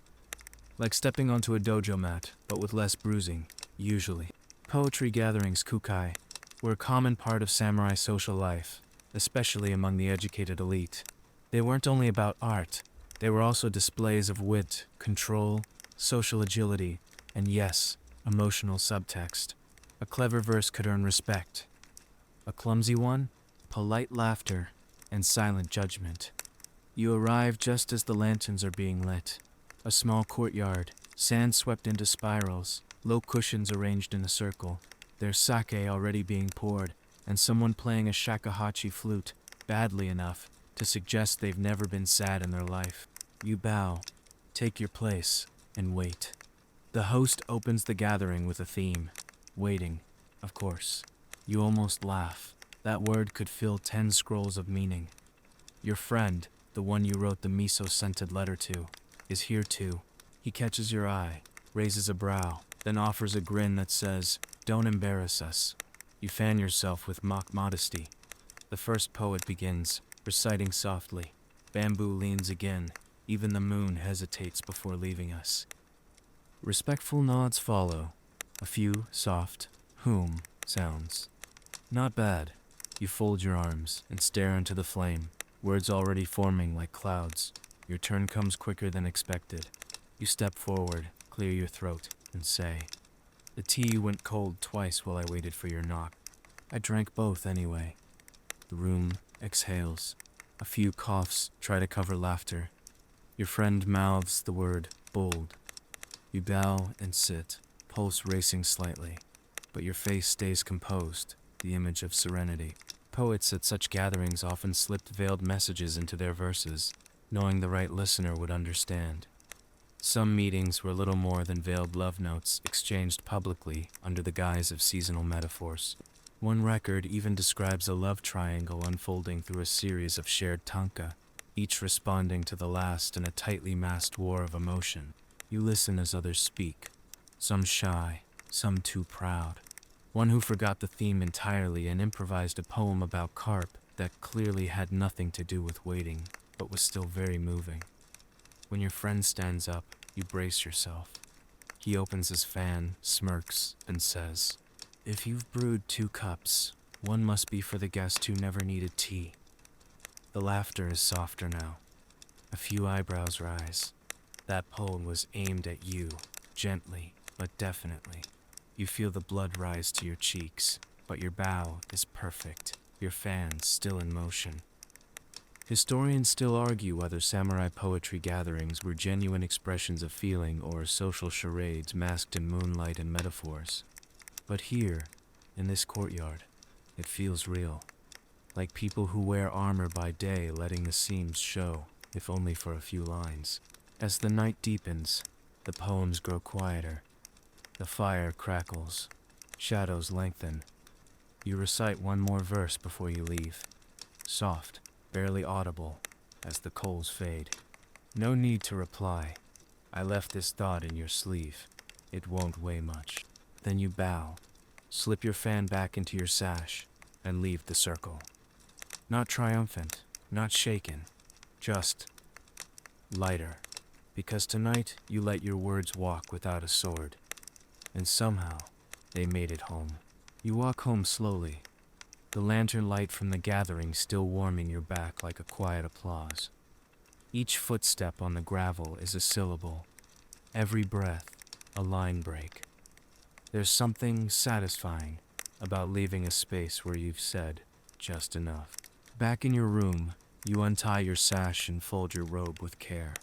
Like stepping onto a dojo mat, but with less bruising, usually. Poetry gatherings, kukai, were a common part of samurai social life, especially among the educated elite. They weren't only about art, they were also displays of wit, control, social agility, and yes, emotional subtext. A clever verse could earn respect. A clumsy one, polite laughter and silent judgment. You arrive just as the lanterns are being lit. A small courtyard, sand swept into spirals, low cushions arranged in a circle. There's sake already being poured, and someone playing a shakuhachi flute, badly enough to suggest they've never been sad in their life. You bow, take your place, and wait. The host opens the gathering with a theme. Waiting, of course. You almost laugh. That word could fill 10 scrolls of meaning. Your friend, the one you wrote the miso-scented letter to, is here too. He catches your eye, raises a brow, then offers a grin that says, "Don't embarrass us." You fan yourself with mock modesty. The first poet begins, reciting softly. Bamboo leans again. Even the moon hesitates before leaving us. Respectful nods follow. A few soft "whom" sounds. Not bad. You fold your arms and stare into the flame, words already forming like clouds. Your turn comes quicker than expected. You step forward, clear your throat, and say, "The tea went cold twice while I waited for your knock. I drank both anyway." The room exhales. A few coughs try to cover laughter. Your friend mouths the word "bold." You bow and sit, pulse racing slightly, but your face stays composed, the image of serenity. Poets at such gatherings often slipped veiled messages into their verses, knowing the right listener would understand. Some meetings were little more than veiled love notes exchanged publicly under the guise of seasonal metaphors. One record even describes a love triangle unfolding through a series of shared tanka, each responding to the last in a tightly masked war of emotion. You listen as others speak, some shy, some too proud. One who forgot the theme entirely and improvised a poem about carp that clearly had nothing to do with waiting, but was still very moving. When your friend stands up, you brace yourself. He opens his fan, smirks, and says, "If you've brewed 2 cups, one must be for the guest who never needed tea." The laughter is softer now. A few eyebrows rise. That poem was aimed at you, gently, but definitely. You feel the blood rise to your cheeks, but your bow is perfect, your fan still in motion. Historians still argue whether samurai poetry gatherings were genuine expressions of feeling or social charades masked in moonlight and metaphors. But here, in this courtyard, it feels real, like people who wear armor by day letting the seams show, if only for a few lines. As the night deepens, the poems grow quieter. The fire crackles, shadows lengthen. You recite one more verse before you leave, soft, barely audible, as the coals fade. No need to reply. I left this thought in your sleeve. It won't weigh much. Then you bow, slip your fan back into your sash, and leave the circle. Not triumphant, not shaken, just lighter. Because tonight you let your words walk without a sword, and somehow they made it home. You walk home slowly, the lantern light from the gathering still warming your back like a quiet applause. Each footstep on the gravel is a syllable, every breath a line break. There's something satisfying about leaving a space where you've said just enough. Back in your room, you untie your sash and fold your robe with care.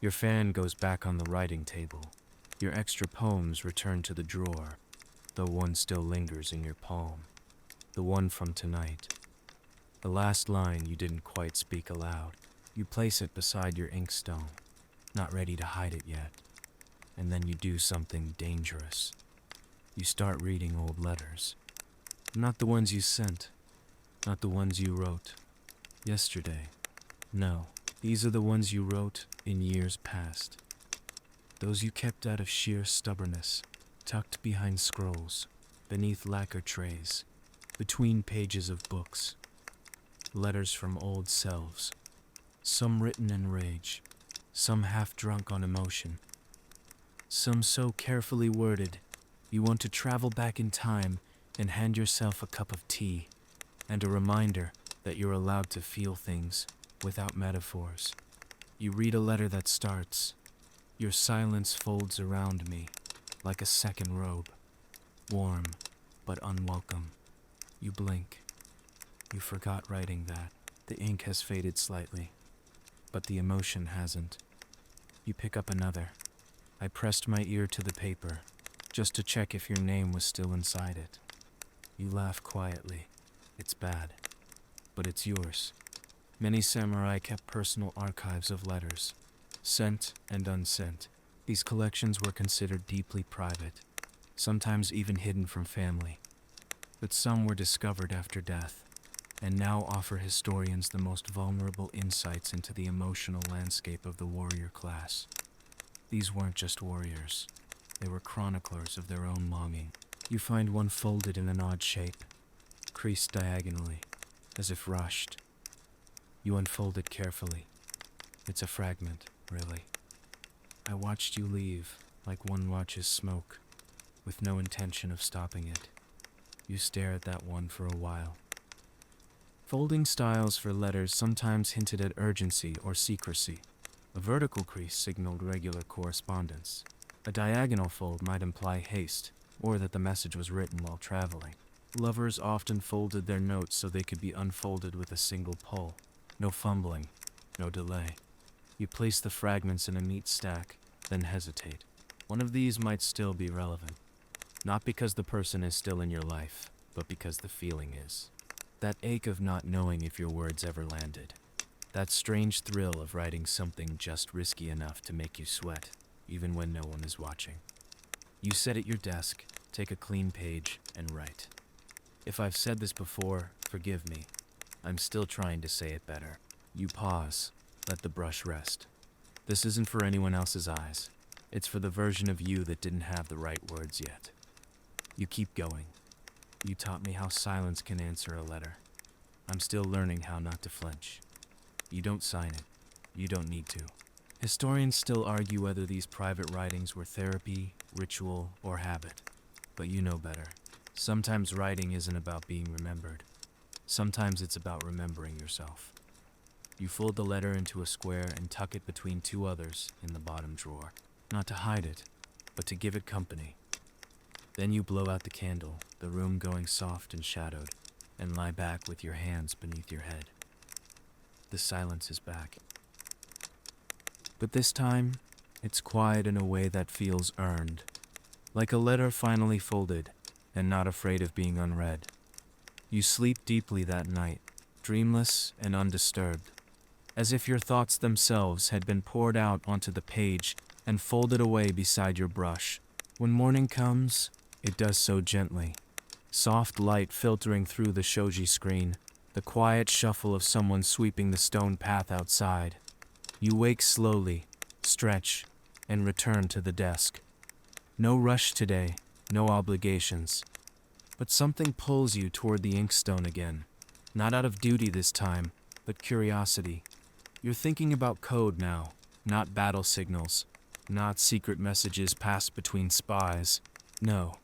Your fan goes back on the writing table. Your extra poems return to the drawer, though one still lingers in your palm. The one from tonight. The last line you didn't quite speak aloud. You place it beside your inkstone, not ready to hide it yet. And then you do something dangerous. You start reading old letters. Not the ones you sent, not the ones you wrote yesterday. No, these are the ones you wrote in years past. Those you kept out of sheer stubbornness, tucked behind scrolls, beneath lacquer trays, between pages of books. Letters from old selves, some written in rage, some half-drunk on emotion, some so carefully worded you want to travel back in time and hand yourself a cup of tea and a reminder that you're allowed to feel things without metaphors. You read a letter that starts, "Your silence folds around me like a second robe, warm but unwelcome." You blink. You forgot writing that. The ink has faded slightly, but the emotion hasn't. You pick up another. I pressed my ear to the paper, just to check if your name was still inside it. You laugh quietly. It's bad, but it's yours. Many samurai kept personal archives of letters, sent and unsent. These collections were considered deeply private, sometimes even hidden from family. But some were discovered after death, and now offer historians the most vulnerable insights into the emotional landscape of the warrior class. These weren't just warriors. They were chroniclers of their own longing. You find one folded in an odd shape, creased diagonally, as if rushed. You unfold it carefully. It's a fragment, really. I watched you leave, like one watches smoke, with no intention of stopping it. You stare at that one for a while. Folding styles for letters sometimes hinted at urgency or secrecy. A vertical crease signaled regular correspondence. A diagonal fold might imply haste, or that the message was written while traveling. Lovers often folded their notes so they could be unfolded with a single pull. No fumbling, no delay. You place the fragments in a neat stack, then hesitate. One of these might still be relevant. Not because the person is still in your life, but because the feeling is. That ache of not knowing if your words ever landed. That strange thrill of writing something just risky enough to make you sweat, even when no one is watching. You sit at your desk, take a clean page, and write. If I've said this before, forgive me. I'm still trying to say it better. You pause, let the brush rest. This isn't for anyone else's eyes. It's for the version of you that didn't have the right words yet. You keep going. You taught me how silence can answer a letter. I'm still learning how not to flinch. You don't sign it. You don't need to. Historians still argue whether these private writings were therapy, ritual, or habit. But you know better. Sometimes writing isn't about being remembered. Sometimes it's about remembering yourself. You fold the letter into a square and tuck it between two others in the bottom drawer. Not to hide it, but to give it company. Then you blow out the candle, the room going soft and shadowed, and lie back with your hands beneath your head. The silence is back. But this time, it's quiet in a way that feels earned. Like a letter finally folded, and not afraid of being unread. You sleep deeply that night, dreamless and undisturbed, as if your thoughts themselves had been poured out onto the page and folded away beside your brush. When morning comes, it does so gently. Soft light filtering through the shoji screen, the quiet shuffle of someone sweeping the stone path outside. You wake slowly, stretch, and return to the desk. No rush today, no obligations. But something pulls you toward the inkstone again. Not out of duty this time, but curiosity. You're thinking about code now, not battle signals, not secret messages passed between spies. No.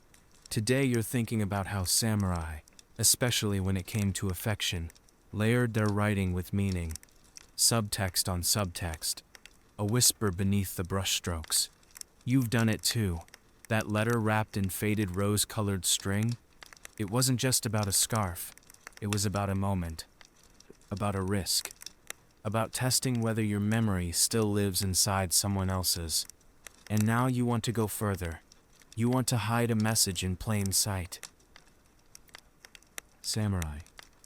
Today you're thinking about how samurai, especially when it came to affection, layered their writing with meaning, subtext on subtext, a whisper beneath the brushstrokes. You've done it too. That letter wrapped in faded rose-colored string, it wasn't just about a scarf. It was about a moment, about a risk, about testing whether your memory still lives inside someone else's. And now you want to go further. You want to hide a message in plain sight. Samurai,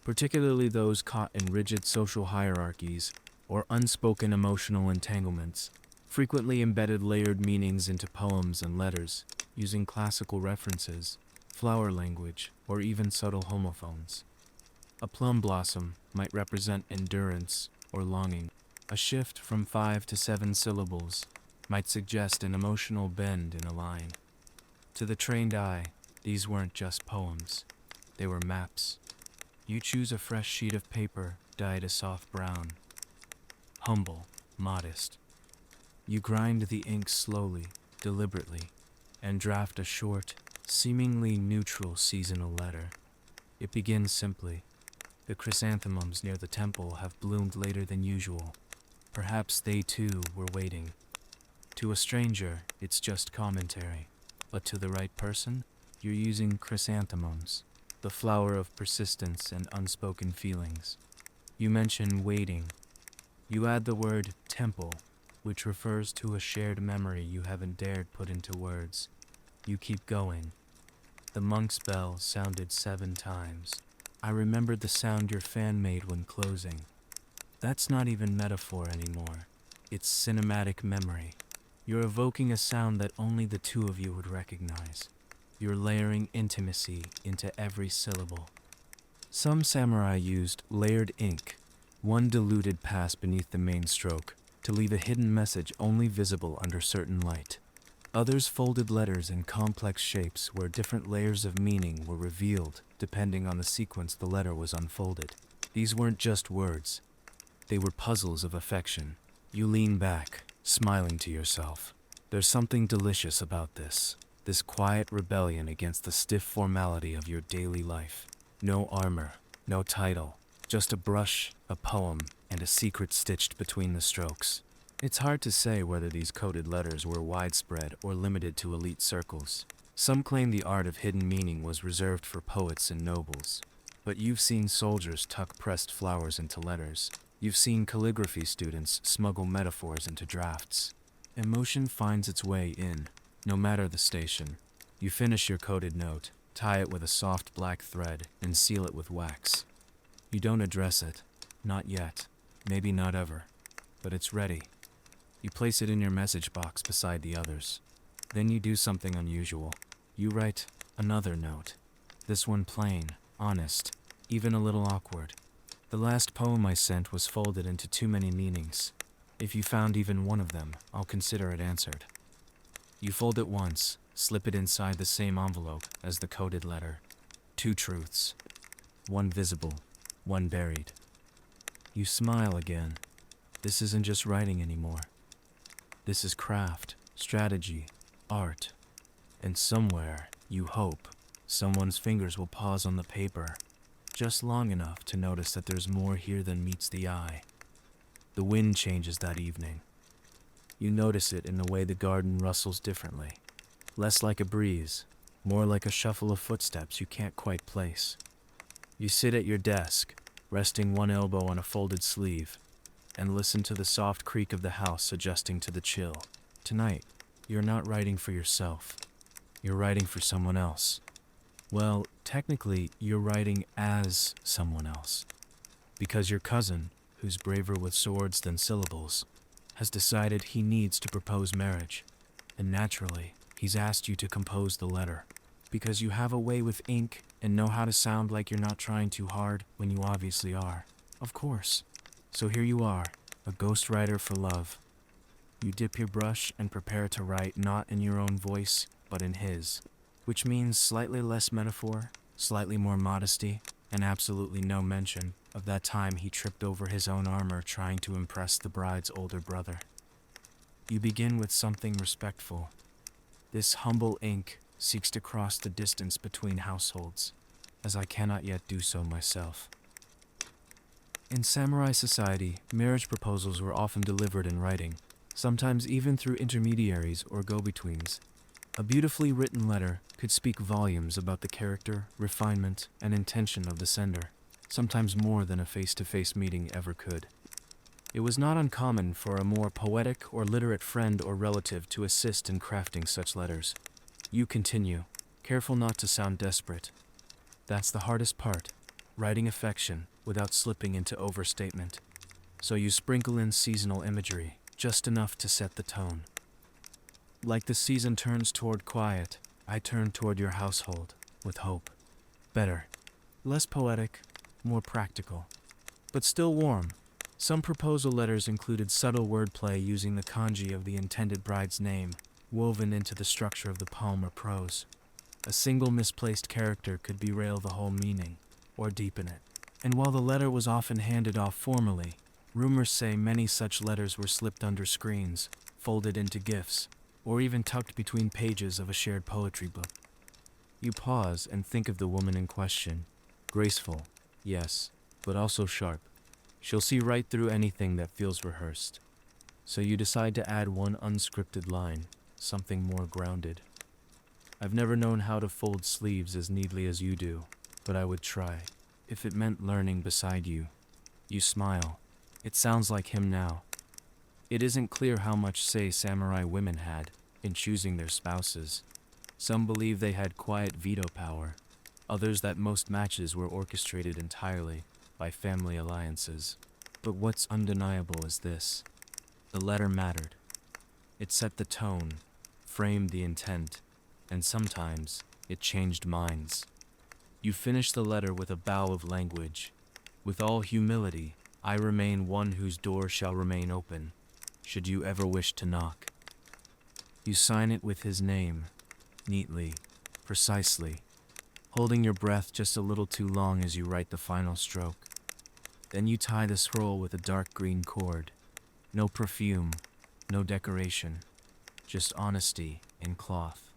particularly those caught in rigid social hierarchies or unspoken emotional entanglements, frequently embedded layered meanings into poems and letters, using classical references, flower language, or even subtle homophones. A plum blossom might represent endurance or longing. A shift from 5 to 7 syllables might suggest an emotional bend in a line. To the trained eye, these weren't just poems. They were maps. You choose a fresh sheet of paper dyed a soft brown. Humble, modest. You grind the ink slowly, deliberately, and draft a short, seemingly neutral seasonal letter. It begins simply. The chrysanthemums near the temple have bloomed later than usual. Perhaps they too were waiting. To a stranger, it's just commentary. But to the right person, you're using chrysanthemums, the flower of persistence and unspoken feelings. You mention waiting. You add the word temple, which refers to a shared memory you haven't dared put into words. You keep going. The monk's bell sounded 7 times. I remembered the sound your fan made when closing. That's not even metaphor anymore. It's cinematic memory. You're evoking a sound that only the two of you would recognize. You're layering intimacy into every syllable. Some samurai used layered ink, one diluted pass beneath the main stroke, to leave a hidden message only visible under certain light. Others folded letters in complex shapes where different layers of meaning were revealed depending on the sequence the letter was unfolded. These weren't just words. They were puzzles of affection. You lean back, smiling to yourself. There's something delicious about this quiet rebellion against the stiff formality of your daily life. No armor, no title, just a brush, a poem, and a secret stitched between the strokes. It's hard to say whether these coded letters were widespread or limited to elite circles. Some claim the art of hidden meaning was reserved for poets and nobles. But you've seen soldiers tuck pressed flowers into letters. You've seen calligraphy students smuggle metaphors into drafts. Emotion finds its way in, no matter the station. You finish your coded note, tie it with a soft black thread, and seal it with wax. You don't address it. Not yet. Maybe not ever. But it's ready. You place it in your message box beside the others. Then you do something unusual. You write another note. This one plain, honest, even a little awkward. The last poem I sent was folded into too many meanings. If you found even one of them, I'll consider it answered. You fold it once, slip it inside the same envelope as the coded letter. 2 truths. One visible, one buried. You smile again. This isn't just writing anymore. This is craft, strategy, art. And somewhere, you hope, someone's fingers will pause on the paper, just long enough to notice that there's more here than meets the eye. The wind changes that evening. You notice it in the way the garden rustles differently. Less like a breeze, more like a shuffle of footsteps you can't quite place. You sit at your desk, resting one elbow on a folded sleeve, and listen to the soft creak of the house adjusting to the chill. Tonight, you're not writing for yourself. You're writing for someone else. Well, technically, you're writing as someone else. Because your cousin, who's braver with swords than syllables, has decided he needs to propose marriage. And naturally, he's asked you to compose the letter. Because you have a way with ink and know how to sound like you're not trying too hard when you obviously are. Of course. So here you are, a ghostwriter for love. You dip your brush and prepare to write not in your own voice, but in his. Which means slightly less metaphor, slightly more modesty, and absolutely no mention of that time he tripped over his own armor trying to impress the bride's older brother. You begin with something respectful. This humble ink seeks to cross the distance between households, as I cannot yet do so myself. In samurai society, marriage proposals were often delivered in writing, sometimes even through intermediaries or go-betweens. A beautifully written letter could speak volumes about the character, refinement, and intention of the sender, sometimes more than a face-to-face meeting ever could. It was not uncommon for a more poetic or literate friend or relative to assist in crafting such letters. You continue, careful not to sound desperate. That's the hardest part, writing affection without slipping into overstatement. So you sprinkle in seasonal imagery, just enough to set the tone. Like the season turns toward quiet, I turn toward your household, with hope. Better. Less poetic, more practical. But still warm. Some proposal letters included subtle wordplay using the kanji of the intended bride's name, woven into the structure of the poem or prose. A single misplaced character could derail the whole meaning, or deepen it. And while the letter was often handed off formally, rumors say many such letters were slipped under screens, folded into gifts, or even tucked between pages of a shared poetry book. You pause and think of the woman in question. Graceful, yes, but also sharp. She'll see right through anything that feels rehearsed. So you decide to add one unscripted line, something more grounded. I've never known how to fold sleeves as neatly as you do, but I would try, if it meant learning beside you. You smile. It sounds like him now. It isn't clear how much say samurai women had in choosing their spouses. Some believe they had quiet veto power, others that most matches were orchestrated entirely by family alliances. But what's undeniable is this. The letter mattered. It set the tone, framed the intent, and sometimes it changed minds. You finish the letter with a bow of language. With all humility, I remain one whose door shall remain open, should you ever wish to knock. You sign it with his name, neatly, precisely, holding your breath just a little too long as you write the final stroke. Then you tie the scroll with a dark green cord. No perfume, no decoration, just honesty in cloth.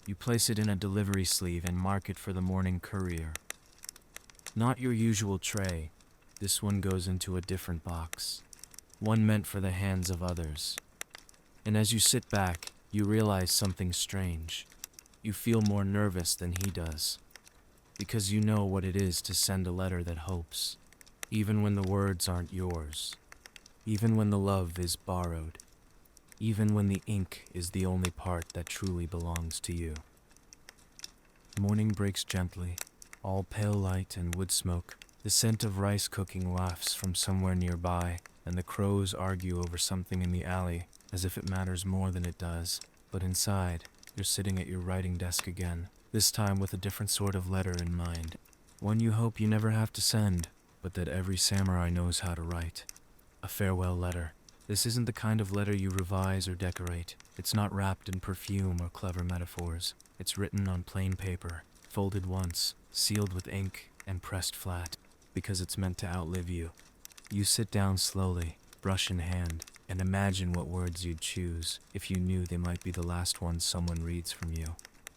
You place it in a delivery sleeve and mark it for the morning courier. Not your usual tray. This one goes into a different box, one meant for the hands of others. And as you sit back, you realize something strange. You feel more nervous than he does, because you know what it is to send a letter that hopes, even when the words aren't yours, even when the love is borrowed, even when the ink is the only part that truly belongs to you. Morning breaks gently, all pale light and wood smoke. The scent of rice cooking wafts from somewhere nearby, and the crows argue over something in the alley, as if it matters more than it does. But inside, you're sitting at your writing desk again, this time with a different sort of letter in mind. One you hope you never have to send, but that every samurai knows how to write. A farewell letter. This isn't the kind of letter you revise or decorate. It's not wrapped in perfume or clever metaphors. It's written on plain paper, folded once, sealed with ink, and pressed flat, because it's meant to outlive you. You sit down slowly, brush in hand, and imagine what words you'd choose if you knew they might be the last ones someone reads from you.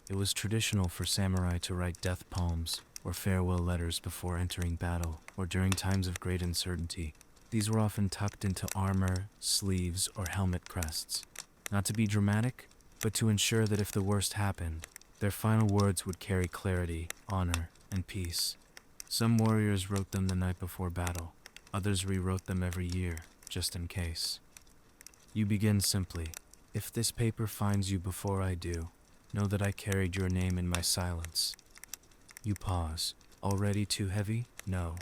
It was traditional for samurai to write death poems or farewell letters before entering battle or during times of great uncertainty. These were often tucked into armor, sleeves, or helmet crests. Not to be dramatic, but to ensure that if the worst happened, their final words would carry clarity, honor, and peace. Some warriors wrote them the night before battle. Others rewrote them every year, just in case. You begin simply. If this paper finds you before I do, know that I carried your name in my silence. You pause. Already too heavy? No.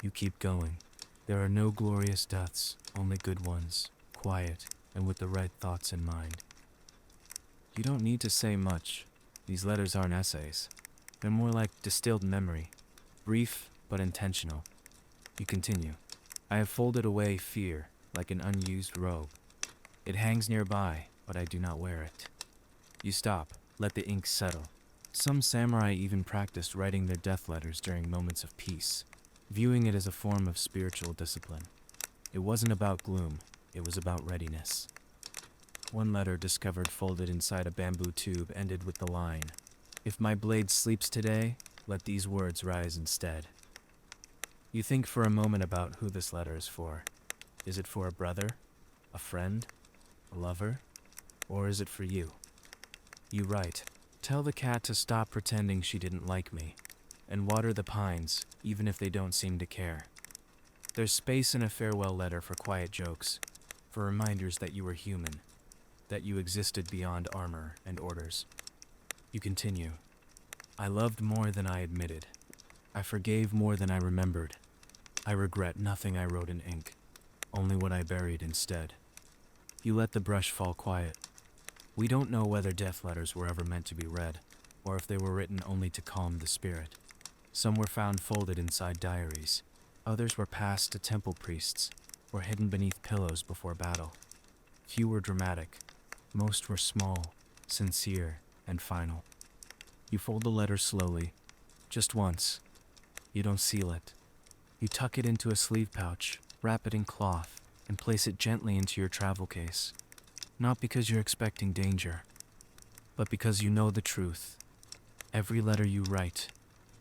You keep going. There are no glorious deaths, only good ones, quiet, and with the right thoughts in mind. You don't need to say much. These letters aren't essays. They're more like distilled memory, brief but intentional. You continue. I have folded away fear like an unused robe. It hangs nearby, but I do not wear it. You stop, let the ink settle. Some samurai even practiced writing their death letters during moments of peace, viewing it as a form of spiritual discipline. It wasn't about gloom, it was about readiness. One letter discovered folded inside a bamboo tube ended with the line, "If my blade sleeps today, let these words rise instead." You think for a moment about who this letter is for. Is it for a brother, a friend, a lover, or is it for you? You write, "Tell the cat to stop pretending she didn't like me, and water the pines, even if they don't seem to care." There's space in a farewell letter for quiet jokes, for reminders that you were human, that you existed beyond armor and orders. You continue, "I loved more than I admitted. I forgave more than I remembered. I regret nothing I wrote in ink, only what I buried instead." You let the brush fall quiet. We don't know whether death letters were ever meant to be read, or if they were written only to calm the spirit. Some were found folded inside diaries. Others were passed to temple priests, or hidden beneath pillows before battle. Few were dramatic. Most were small, sincere, and final. You fold the letter slowly, just once. You don't seal it. You tuck it into a sleeve pouch, wrap it in cloth, and place it gently into your travel case. Not because you're expecting danger, but because you know the truth. Every letter you write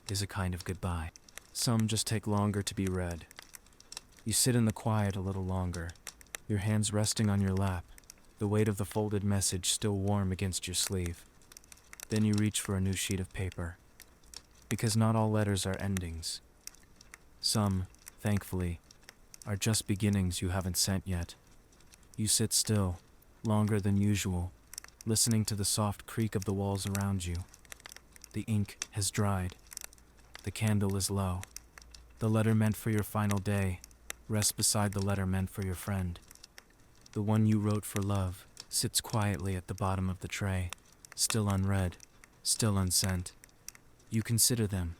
is a kind of goodbye. Some just take longer to be read. You sit in the quiet a little longer, your hands resting on your lap, the weight of the folded message still warm against your sleeve. Then you reach for a new sheet of paper. Because not all letters are endings. Some, thankfully, are just beginnings you haven't sent yet. You sit still, longer than usual, listening to the soft creak of the walls around you. The ink has dried. The candle is low. The letter meant for your final day rests beside the letter meant for your friend. The one you wrote for love sits quietly at the bottom of the tray, still unread, still unsent. You consider them,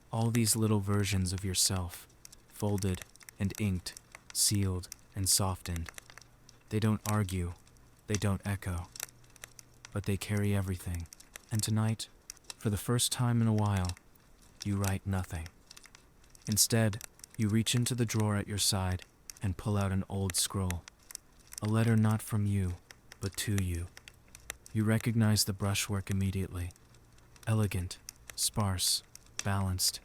all these little versions of yourself, folded and inked, sealed and softened. They don't argue, they don't echo, but they carry everything. And tonight, for the first time in a while, you write nothing. Instead, you reach into the drawer at your side and pull out an old scroll. A letter not from you, but to you. You recognize the brushwork immediately. Elegant, sparse, balanced.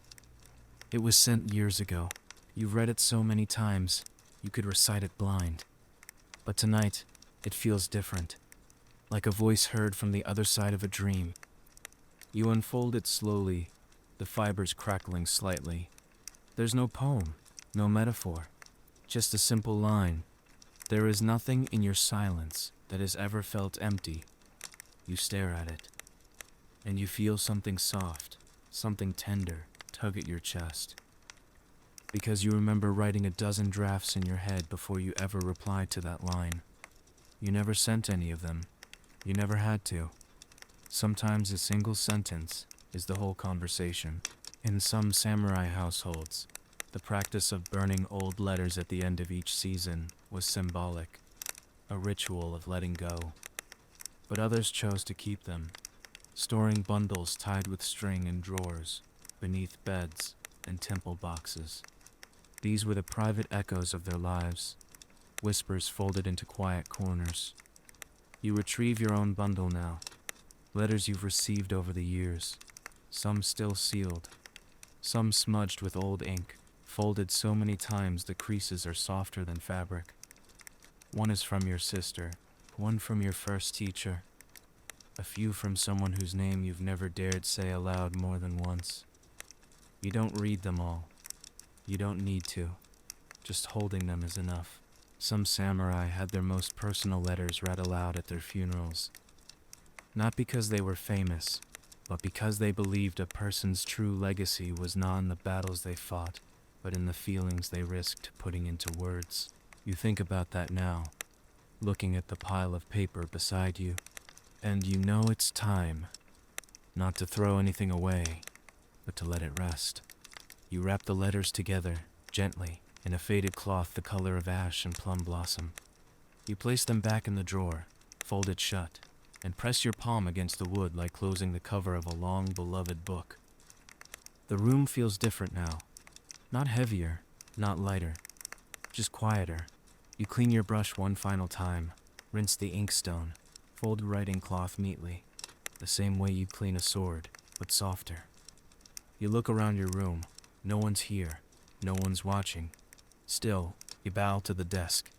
It was sent years ago. You've read it so many times, you could recite it blind. But tonight, it feels different, like a voice heard from the other side of a dream. You unfold it slowly, the fibers crackling slightly. There's no poem, no metaphor, just a simple line. There is nothing in your silence that has ever felt empty. You stare at it, and you feel something soft, something tender tug at your chest. Because you remember writing a dozen drafts in your head before you ever replied to that line. You never sent any of them. You never had to. Sometimes a single sentence is the whole conversation. In some samurai households, the practice of burning old letters at the end of each season was symbolic, a ritual of letting go. But others chose to keep them, storing bundles tied with string in drawers, beneath beds and temple boxes. These were the private echoes of their lives, whispers folded into quiet corners. You retrieve your own bundle now, letters you've received over the years, some still sealed, some smudged with old ink, folded so many times the creases are softer than fabric. One is from your sister, one from your first teacher, a few from someone whose name you've never dared say aloud more than once. You don't read them all. You don't need to. Just holding them is enough. Some samurai had their most personal letters read aloud at their funerals. Not because they were famous, but because they believed a person's true legacy was not in the battles they fought, but in the feelings they risked putting into words. You think about that now, looking at the pile of paper beside you, and you know it's time, not to throw anything away, but to let it rest. You wrap the letters together, gently, in a faded cloth the color of ash and plum blossom. You place them back in the drawer, fold it shut, and press your palm against the wood like closing the cover of a long-beloved book. The room feels different now. Not heavier, not lighter, just quieter. You clean your brush one final time, Rinse the inkstone. Fold the writing cloth neatly, the same way you'd clean a sword, but softer. You look around your room. No one's here. No one's watching. Still, you bow to the desk.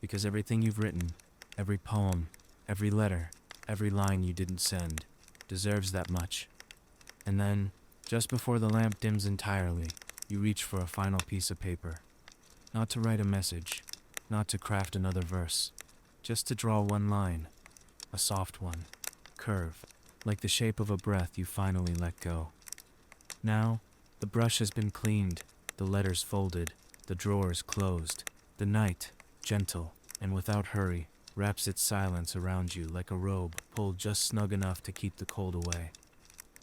Because everything you've written, every poem, every letter, every line you didn't send, deserves that much. And then, just before the lamp dims entirely, you reach for a final piece of paper. Not to write a message, not to craft another verse, just to draw one line, a soft one, curve, like the shape of a breath you finally let go. Now, the brush has been cleaned, the letters folded, the drawers closed. The night, gentle and without hurry, wraps its silence around you like a robe pulled just snug enough to keep the cold away.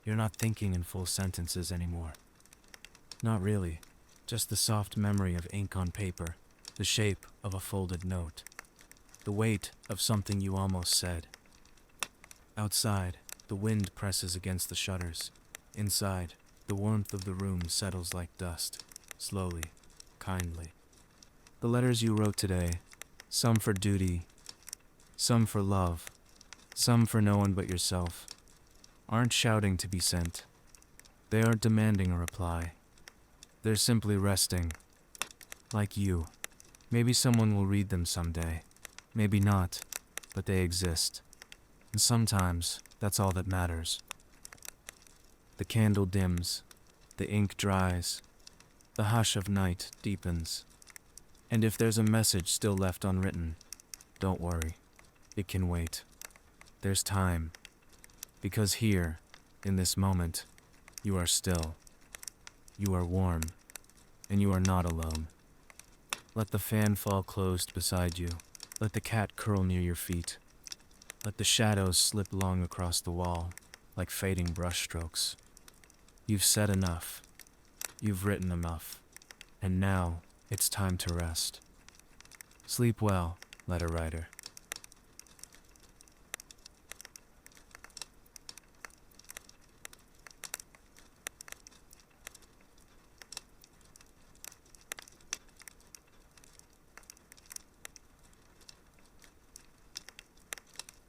You're not thinking in full sentences anymore. Not really, just the soft memory of ink on paper, the shape of a folded note, the weight of something you almost said. Outside, the wind presses against the shutters. Inside, the warmth of the room settles like dust, slowly, kindly. The letters you wrote today, some for duty, some for love, some for no one but yourself, aren't shouting to be sent. They aren't demanding a reply. They're simply resting. Like you. Maybe someone will read them someday. Maybe not, but they exist. And sometimes, that's all that matters. The candle dims. The ink dries. The hush of night deepens. And if there's a message still left unwritten, don't worry. It can wait. There's time. Because here, in this moment, you are still. You are warm. And you are not alone. Let the fan fall closed beside you. Let the cat curl near your feet. Let the shadows slip long across the wall, like fading brushstrokes. You've said enough. You've written enough. And now, it's time to rest. Sleep well, letter writer.